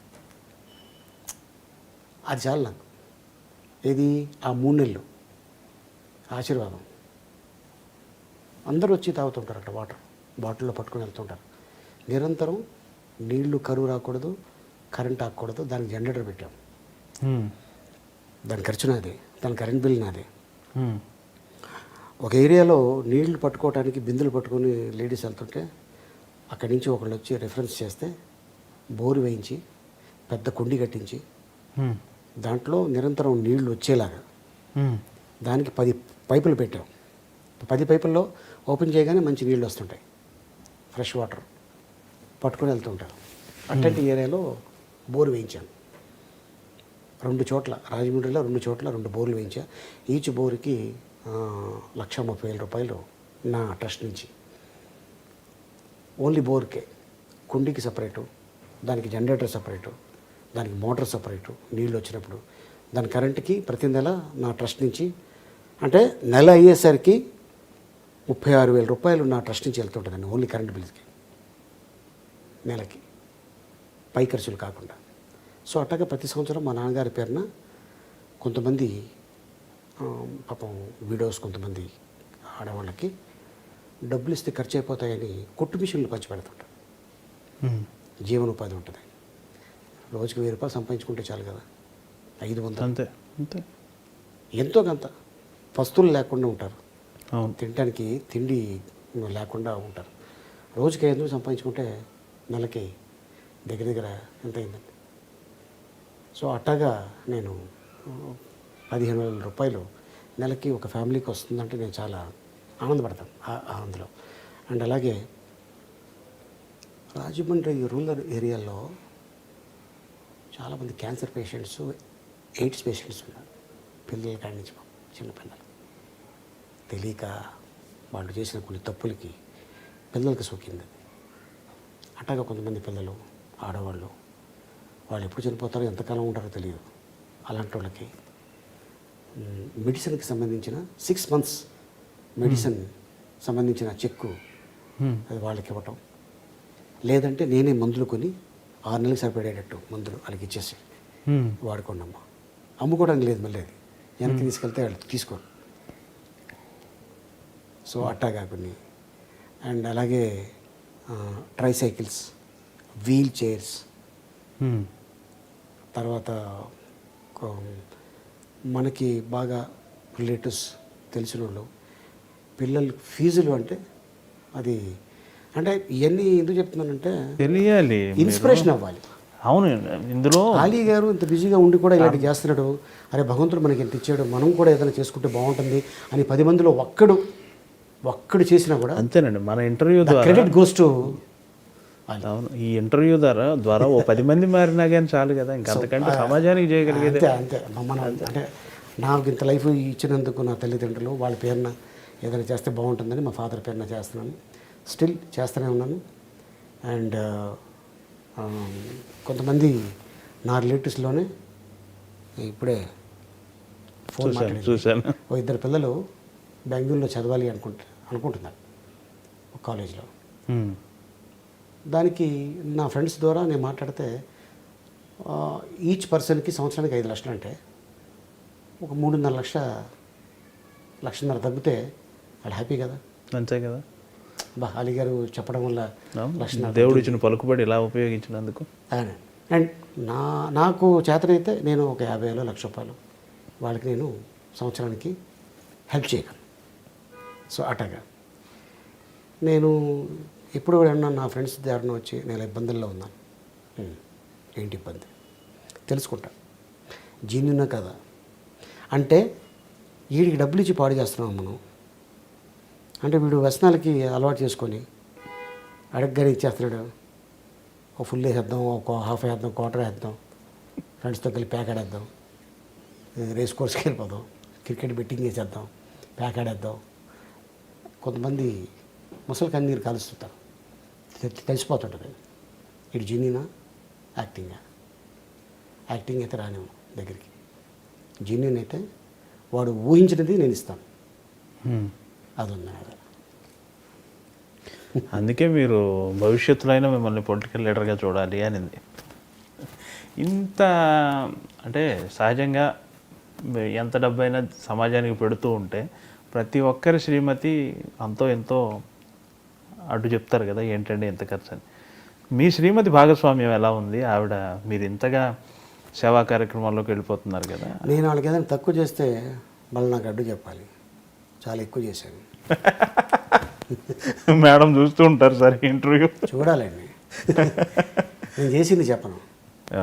అది చాలు నాకు. ఏది ఆ 3 నెలలు ఆశీర్వాదం. అందరూ వచ్చి తాగుతుంటారు అక్కడ, వాటర్ బాటిల్లో పట్టుకొని వెళ్తుంటారు. నిరంతరం నీళ్లు కరువు రాకూడదు, కరెంట్ ఆగకూడదు, దానికి జనరేటర్ పెట్టాం, దాని ఖర్చు నాదే, దాని కరెంట్ బిల్ నాదే. ఒక ఏరియాలో నీళ్లు పట్టుకోవడానికి బిందెలు పట్టుకొని లేడీస్ వెళ్తుంటే అక్కడి నుంచి ఒకళ్ళు వచ్చి రెఫరెన్స్ చేస్తే బోరు వేయించి పెద్ద కుండి కట్టించి దాంట్లో నిరంతరం నీళ్లు వచ్చేలాగా దానికి 10 పైపులు పెట్టాం. 10 పైపుల్లో ఓపెన్ చేయగానే మంచి నీళ్ళు వస్తుంటాయి, ఫ్రెష్ వాటర్ పట్టుకొని వెళ్తుంటారు. అట్లాంటి ఏరియాలో బోరు వేయించాను 2 చోట్ల, రాజమండ్రిలో 2 చోట్ల 2 బోర్లు వేయించా. ఈచ్ బోరుకి ₹1,30,000 నా ట్రస్ట్ నుంచి. ఓన్లీ బోర్కే, కుండీకి సపరేటు, దానికి జనరేటర్ సపరేటు, దానికి మోటార్ సపరేటు, నీళ్ళు వచ్చినప్పుడు దాని కరెంటుకి ప్రతి నెల నా ట్రస్ట్ నుంచి, అంటే నెల అయ్యేసరికి ₹36,000 నా ట్రస్ట్ నుంచి వెళ్తుంటుందండి ఓన్లీ కరెంట్ బిల్స్కి నెలకి, పై ఖర్చులు కాకుండా. సో అట్లాగే ప్రతి సంవత్సరం మా నాన్నగారి పేరున కొంతమంది పాపం వీడియోస్, కొంతమంది ఆడవాళ్ళకి డబ్బులు ఇస్తే ఖర్చు అయిపోతాయని కుట్టు మిషన్లు పంచి పెడుతుంటారు, జీవనోపాధి ఉంటుంది. రోజుకి ₹1,000 సంపాదించుకుంటే చాలు కదా, 500 అంతే అంతే. ఎంతో కొంత పస్తులు లేకుండా ఉంటారు, అవును. తినడానికి తిండి లేకుండా ఉంటారు. రోజుకి 500 సంపాదించుకుంటే నెలకి దగ్గర దగ్గర ఎంత అయిందండి? సో అట్టాగా నేను 15,000 రూపాయలు నెలకి ఒక ఫ్యామిలీకి వస్తుందంటే నేను చాలా ఆనందపడతాను అందులో. అండ్ అలాగే రాజమండ్రి రూరల్ ఏరియాలో చాలామంది క్యాన్సర్ పేషెంట్స్, ఎయిడ్స్ పేషెంట్స్ ఉన్నారు. పిల్లల కాడి నుంచి చిన్నపిల్లలు తెలియక వాళ్ళు చేసిన కొన్ని తప్పులకి పిల్లలకి సోకింది. అట్టాగా కొంతమంది పిల్లలు, ఆడవాళ్ళు, వాళ్ళు ఎప్పుడు చనిపోతారో ఎంతకాలం ఉంటారో తెలియదు. అలాంటి వాళ్ళకి మెడిసిన్కి సంబంధించిన 6 months మెడిసిన్ సంబంధించిన చెక్కు అది వాళ్ళకి ఇవ్వటం, లేదంటే నేనే మందులు కొని 6 నెలలకు సరిపడేటట్టు మందులు వాళ్ళకి ఇచ్చేసి వాడుకోండి అమ్మా, అమ్ముకోవడానికి లేదు, మళ్ళీ అది వెనక్కి తీసుకెళ్తే వాళ్ళు తీసుకోరు. సో అట్టాగా కొన్ని. అండ్ అలాగే ట్రైసైకిల్స్, వీల్ చైర్స్, తర్వాత మనకి బాగా రిలేటివ్స్ తెలిసిన వాళ్ళు పిల్లల ఫీజులు అంటే అది అంటే ఇవన్నీ ఎందుకు చెప్తున్నానంటే తెలియాలి, ఇన్స్పిరేషన్ అవ్వాలి. అవును. ఇందులో ఆలీ గారు ఇంత బిజీగా ఉండి కూడా ఇలాంటి చేస్తున్నాడు, అరే భగవంతుడు మనకి ఎంత ఇచ్చాడు, మనం కూడా ఏదైనా చేసుకుంటే బాగుంటుంది అని 10 మందిలో ఒక్కడు చేసినా కూడా అంతేనండి. మన ఇంటర్వ్యూ ద్వారా క్రెడిట్ గోస్ టు. అవును, ఈ ఇంటర్వ్యూ ద్వారా ఓ 10 మంది మారినా కానీ చాలు కదా, ఇంకా అంతకంటే సమాజానికి చేయగలిగేది. అంతే మన అంటే నాకు ఇంత లైఫ్ ఇచ్చినందుకు నా తల్లిదండ్రులు వాళ్ళ పేరున ఏదైనా చేస్తే బాగుంటుందని మా ఫాదర్ పేరున చేస్తున్నాను, స్టిల్ చేస్తూనే ఉన్నాను. అండ్ కొంతమంది నా రిలేటివ్స్లోనే ఇప్పుడే ఫోన్ చూశాను. ఓ 2 పిల్లలు బెంగళూరులో చదవాలి అనుకుంటున్నారు ఒక కాలేజ్లో. దానికి నా ఫ్రెండ్స్ ద్వారా నేను మాట్లాడితే ఈచ్ పర్సన్కి సంవత్సరానికి 5 లక్షలు అంటే ఒక 3.5 లక్షన్నర తగ్గితే వాళ్ళు హ్యాపీ కదా. అంతే కదా. అలీ గారు చెప్పడం వల్ల దేవుడు ఇచ్చిన పలుకుబడి ఇలా ఉపయోగించినందుకు. అండ్ నాకు చేతనైతే నేను ఒక 50,000 1,00,000 రూపాయలు వాళ్ళకి నేను సంవత్సరానికి హెల్ప్ చేయగలను. సో అట్టగా నేను ఎప్పుడు ఏమన్నా నా ఫ్రెండ్స్ దారిన వచ్చి నేను ఇబ్బందుల్లో ఉన్నాను, ఏంటి ఇబ్బంది తెలుసుకుంటా, జీన్యున్నా కదా అంటే వీడికి డబ్బులు ఇచ్చి పాడు చేస్తున్నాం మనం అంటే వీడు వ్యసనాలకి అలవాటు చేసుకొని అడగగానే ఇచ్చేస్తున్నాడు. ఒక ఫుల్ వేసేద్దాం, ఒక హాఫ్ వేద్దాం, క్వార్టర్ వేద్దాం, ఫ్రెండ్స్తో కలిపి ప్యాక్ ఆడేద్దాం, రేస్ కోర్స్కి వెళ్ళిపోదాం, క్రికెట్ బెట్టింగ్ వేసేద్దాం, ప్యాక్ ఆడేద్దాం. కొంతమంది ముసలి కన్నీరు కాలుస్తుంటారు, తెలిసిపోతుంటుంది ఇటు జీనినా యాక్టింగా. యాక్టింగ్ అయితే రానివ్వను దగ్గరికి, జీనియన్ అయితే వాడు ఊహించినది నేను ఇస్తాను, అది ఉంది. అందుకే మీరు భవిష్యత్తులో అయినా మిమ్మల్ని పొలిటికల్ లీడర్గా చూడాలి అనింది. ఇంత అంటే సహజంగా ఎంత డబ్బైనా సమాజానికి పెడుతూ ఉంటే ప్రతి ఒక్కరి శ్రీమతి అంతో ఎంతో అడ్డు చెప్తారు కదా, ఏంటంటే ఎంత ఖర్చు అని. మీ శ్రీమతి భాగస్వామ్యం ఎలా ఉంది? ఆవిడ మీరు ఇంతగా సేవా కార్యక్రమాల్లోకి వెళ్ళిపోతున్నారు కదా. నేను వాళ్ళకి ఏదైనా తక్కువ చేస్తే మళ్ళీ నాకు అడ్డు చెప్పాలి, చాలా ఎక్కువ చేశాను. మేడం చూస్తూ ఉంటారు సార్ ఇంటర్వ్యూ. చూడాలండి, నేను చేసింది చెప్పను,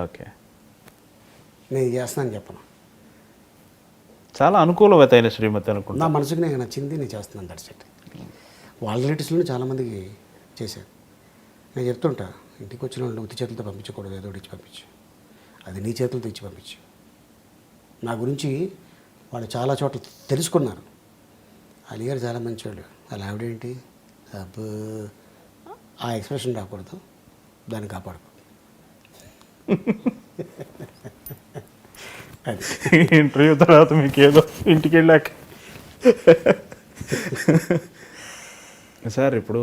ఓకే నేను చేస్తున్నాను చెప్పను. చాలా అనుకూలవత అయిన శ్రీమతి అనుకుంటా. నా మనసుకు నేను నచ్చింది నేను చేస్తున్నాను, దట్సెట్. వాళ్ళ రిలేటివ్స్లో చాలామందికి చేశాను. నేను చెప్తుంటా, ఇంటికి వచ్చిన వాళ్ళు ఉత్తి చేతులతో పంపించకూడదు, ఏదో ఇచ్చి పంపించు, అది నీ చేతులతో ఇచ్చి పంపించు. నా గురించి వాళ్ళు చాలా చోట్ల తెలుసుకున్నారు. అలీ గారు చాలా మంచివాడు, అలా ఆవిడేంటి అబ్బో, ఆ ఎక్స్ప్రెషన్ రాకూడదు, దాన్ని కాపాడుకో. ఇంటర్వ్యూ తర్వాత మీకు ఏదో ఇంటికి వెళ్ళాక సార్ ఇప్పుడు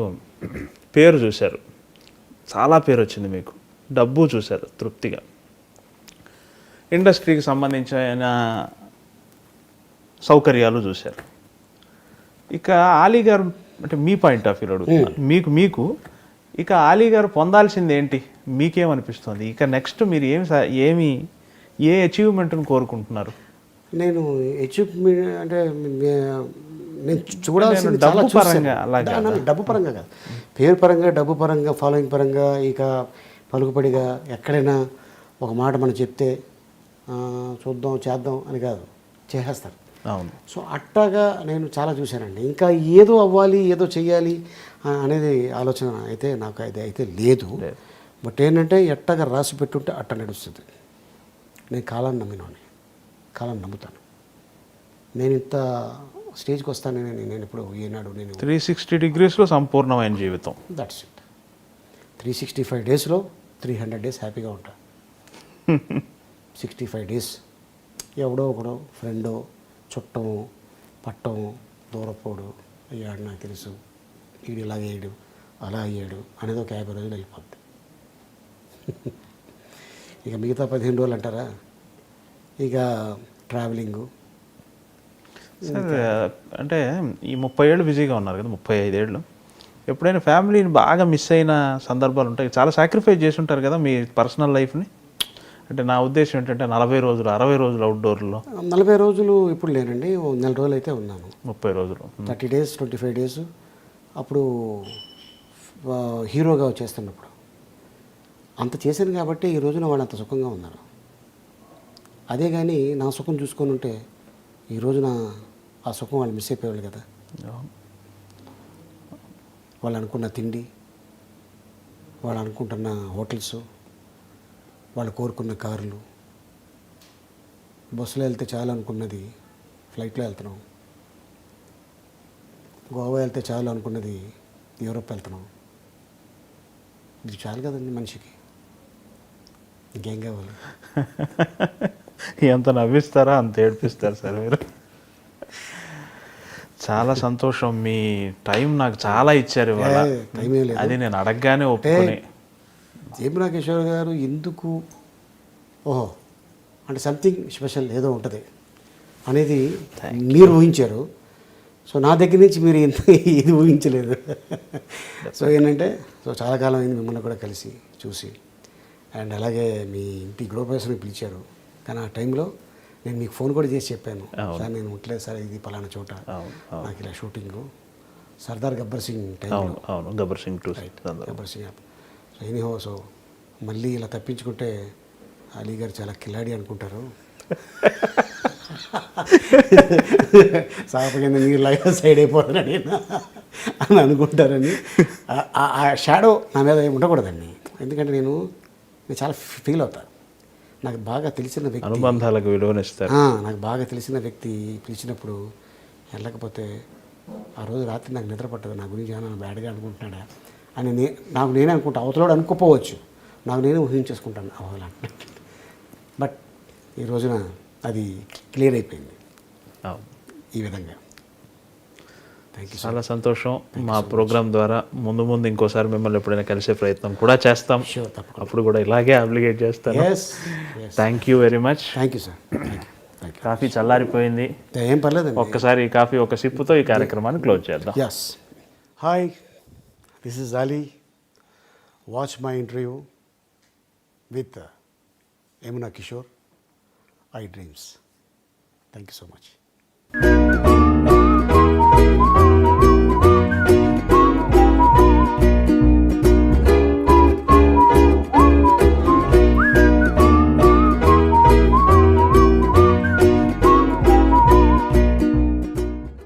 పేరు చూశారు, చాలా పేరు వచ్చింది మీకు, డబ్బు చూశారు తృప్తిగా, ఇండస్ట్రీకి సంబంధించిన సౌకర్యాలు చూశారు. ఇక ఆలీ గారు అంటే మీ పాయింట్ ఆఫ్ వ్యూ అడుగుతున్నారు, మీకు ఇక ఆలీ గారు పొందాల్సింది ఏంటి, మీకేమనిపిస్తుంది? ఇక నెక్స్ట్ మీరు ఏ అచీవ్మెంట్ని కోరుకుంటున్నారు? నేను అచీవ్మెంట్ అంటే నేను చూడాల్సింది డబ్బు చాలా చూశాను. పరంగా అలాగా? డబ్బు పరంగా కాదు, పేరు పరంగా, డబ్బు పరంగా, ఫాలోయింగ్ పరంగా, ఇక పలుకుబడిగా ఎక్కడైనా ఒక మాట మనం చెప్తే చూద్దాం చేద్దాం అని కాదు, చేసేస్తారు. అవును. సో అట్టాగా నేను చాలా చూశానండి. ఇంకా ఏదో అవ్వాలి, ఏదో చెయ్యాలి అనేది ఆలోచన అయితే నాకు అయితే లేదు. బట్ ఏంటంటే ఎట్టగా రాసి పెట్టుంటే అట్ట నడుస్తుంది. నేను కాలాన్ని నమ్మినోని, కాలాన్ని నమ్ముతాను. నేను ఇంత స్టేజ్కి వస్తానని నేను ఇప్పుడు ఏనాడు నేను 360 degreesలో సంపూర్ణమైన జీవితం. That's it. 365 డేస్లో 300 డేస్ హ్యాపీగా ఉంటా. 65 డేస్ ఎవడో ఒకడో ఫ్రెండో చుట్టము పట్టము దూరపోడు అయ్యాడు, నాకు తెలుసు వీడు ఇలా అయ్యాడు అలా అయ్యాడు అనేది ఒక 50 రోజులు వెళ్ళిపోద్ది. ఇక మిగతా 15 రోజులు అంటారా, ఇక ట్రావెలింగు. సరే, అంటే ఈ 30 ఏళ్ళు బిజీగా ఉన్నారు కదా, 35 ఏళ్ళు, ఎప్పుడైనా ఫ్యామిలీని బాగా మిస్ అయిన సందర్భాలు ఉంటాయి? చాలా సాక్రిఫైస్ చేసి ఉంటారు కదా మీ పర్సనల్ లైఫ్ని. అంటే నా ఉద్దేశం ఏంటంటే 40 రోజులు 60 రోజులు అవుట్డోర్లో. 40 రోజులు ఇప్పుడు లేనండి, ఓ నెల రోజులు అయితే ఉన్నాను. 30 రోజులు 30 డేస్ 25 డేస్ అప్పుడు హీరోగా వచ్చేస్తున్నప్పుడు అంత చేశాను కాబట్టి ఈ రోజున వాళ్ళు అంత సుఖంగా ఉన్నారు. అదే కానీ నా సుఖం చూసుకొని ఉంటే ఈ రోజున ఆ సుఖం వాళ్ళు మిస్ అయిపోయేవాళ్ళు కదా. వాళ్ళు అనుకున్న తిండి, వాళ్ళు అనుకుంటున్న హోటల్స్, వాళ్ళు కోరుకున్న కార్లు, బస్సులో వెళ్తే చాలు అనుకున్నది ఫ్లైట్లో వెళ్తున్నాం, గోవా వెళ్తే చాలు అనుకున్నది యూరోప్ వెళ్తున్నాం. ఇది చాలు కదండి మనిషికి, ఇంకేం కావాలి? ఎంత నవ్విస్తారా అంత ఏడిపిస్తారు సార్ మీరు. చాలా సంతోషం, మీ టైం నాకు చాలా ఇచ్చారు ఇవాళ. టైం ఏం లేదు, అది నేను అడగగానే ఒప్పుకొని. జయమునా కిషోర్ గారు ఎందుకు ఓహో అంటే సంథింగ్ స్పెషల్ ఏదో ఉంటుంది అనేది మీరు ఊహించారు. సో నా దగ్గర నుంచి మీరు ఇంత ఇది ఊహించలేదు. సో ఏంటంటే చాలా కాలం అయింది మిమ్మల్ని కూడా కలిసి చూసి, అండ్ అలాగే మీ ఇంటి గృహప్రవేశానికి పిలిచారు. కానీ ఆ టైంలో నేను మీకు ఫోన్ కూడా చేసి చెప్పాను, సార్ నేను ఉండలేదు సార్, ఇది పలానా చోట నాకు ఇలా షూటింగు, సర్దార్ గబ్బర్ సింగ్ టైంలో. Gabbar Singh 2 Gabbar Singh. So anyhow, so మళ్ళీ ఇలా తప్పించుకుంటే అలీ గారు చాలా కిలాడి అనుకుంటారు, సాపకింద నీరులాగా సైడ్ అయిపోతానని అని అనుకుంటారని. ఆ షాడో నా మీద ఉండకూడదండి, ఎందుకంటే నేను చాలా ఫీల్ అవుతాను. నాకు బాగా తెలిసిన వ్యక్తి, అనుబంధాలకు విలువనిస్తారు. నాకు బాగా తెలిసిన వ్యక్తి పిలిచినప్పుడు వెళ్ళకపోతే ఆ రోజు రాత్రి నాకు నిద్ర పట్టదు. నా గురించి ఏమైనా బ్యాడ్గా అనుకుంటున్నాడా అని నాకు నేనే అనుకుంటా, అవతలోడు అనుకోపోవచ్చు, నాకు నేనే ఊహించేసుకుంటాను అవ్వాలంటే. బట్ ఈ రోజున అది క్లియర్ అయిపోయింది ఈ విధంగా. Thank you. చాలా సంతోషం. మా ప్రోగ్రామ్ ద్వారా ముందు ముందు ఇంకోసారి మిమ్మల్ని ఎప్పుడైనా కలిసే ప్రయత్నం కూడా చేస్తాం. అప్పుడు కూడా ఇలాగే అప్లికేట్ చేస్తాను. Thank you very much. Thank you sir. Coffee చల్లారిపోయింది, ఏం పర్లేదు. ఒక్కసారి ఈ కాఫీ ఒక సిప్పుతో ఈ కార్యక్రమాన్ని క్లోజ్ చేద్దాం. Yes. Hi, this is Ali. Watch my interview with Yamuna Kishore, I Dreams. Thank you so much.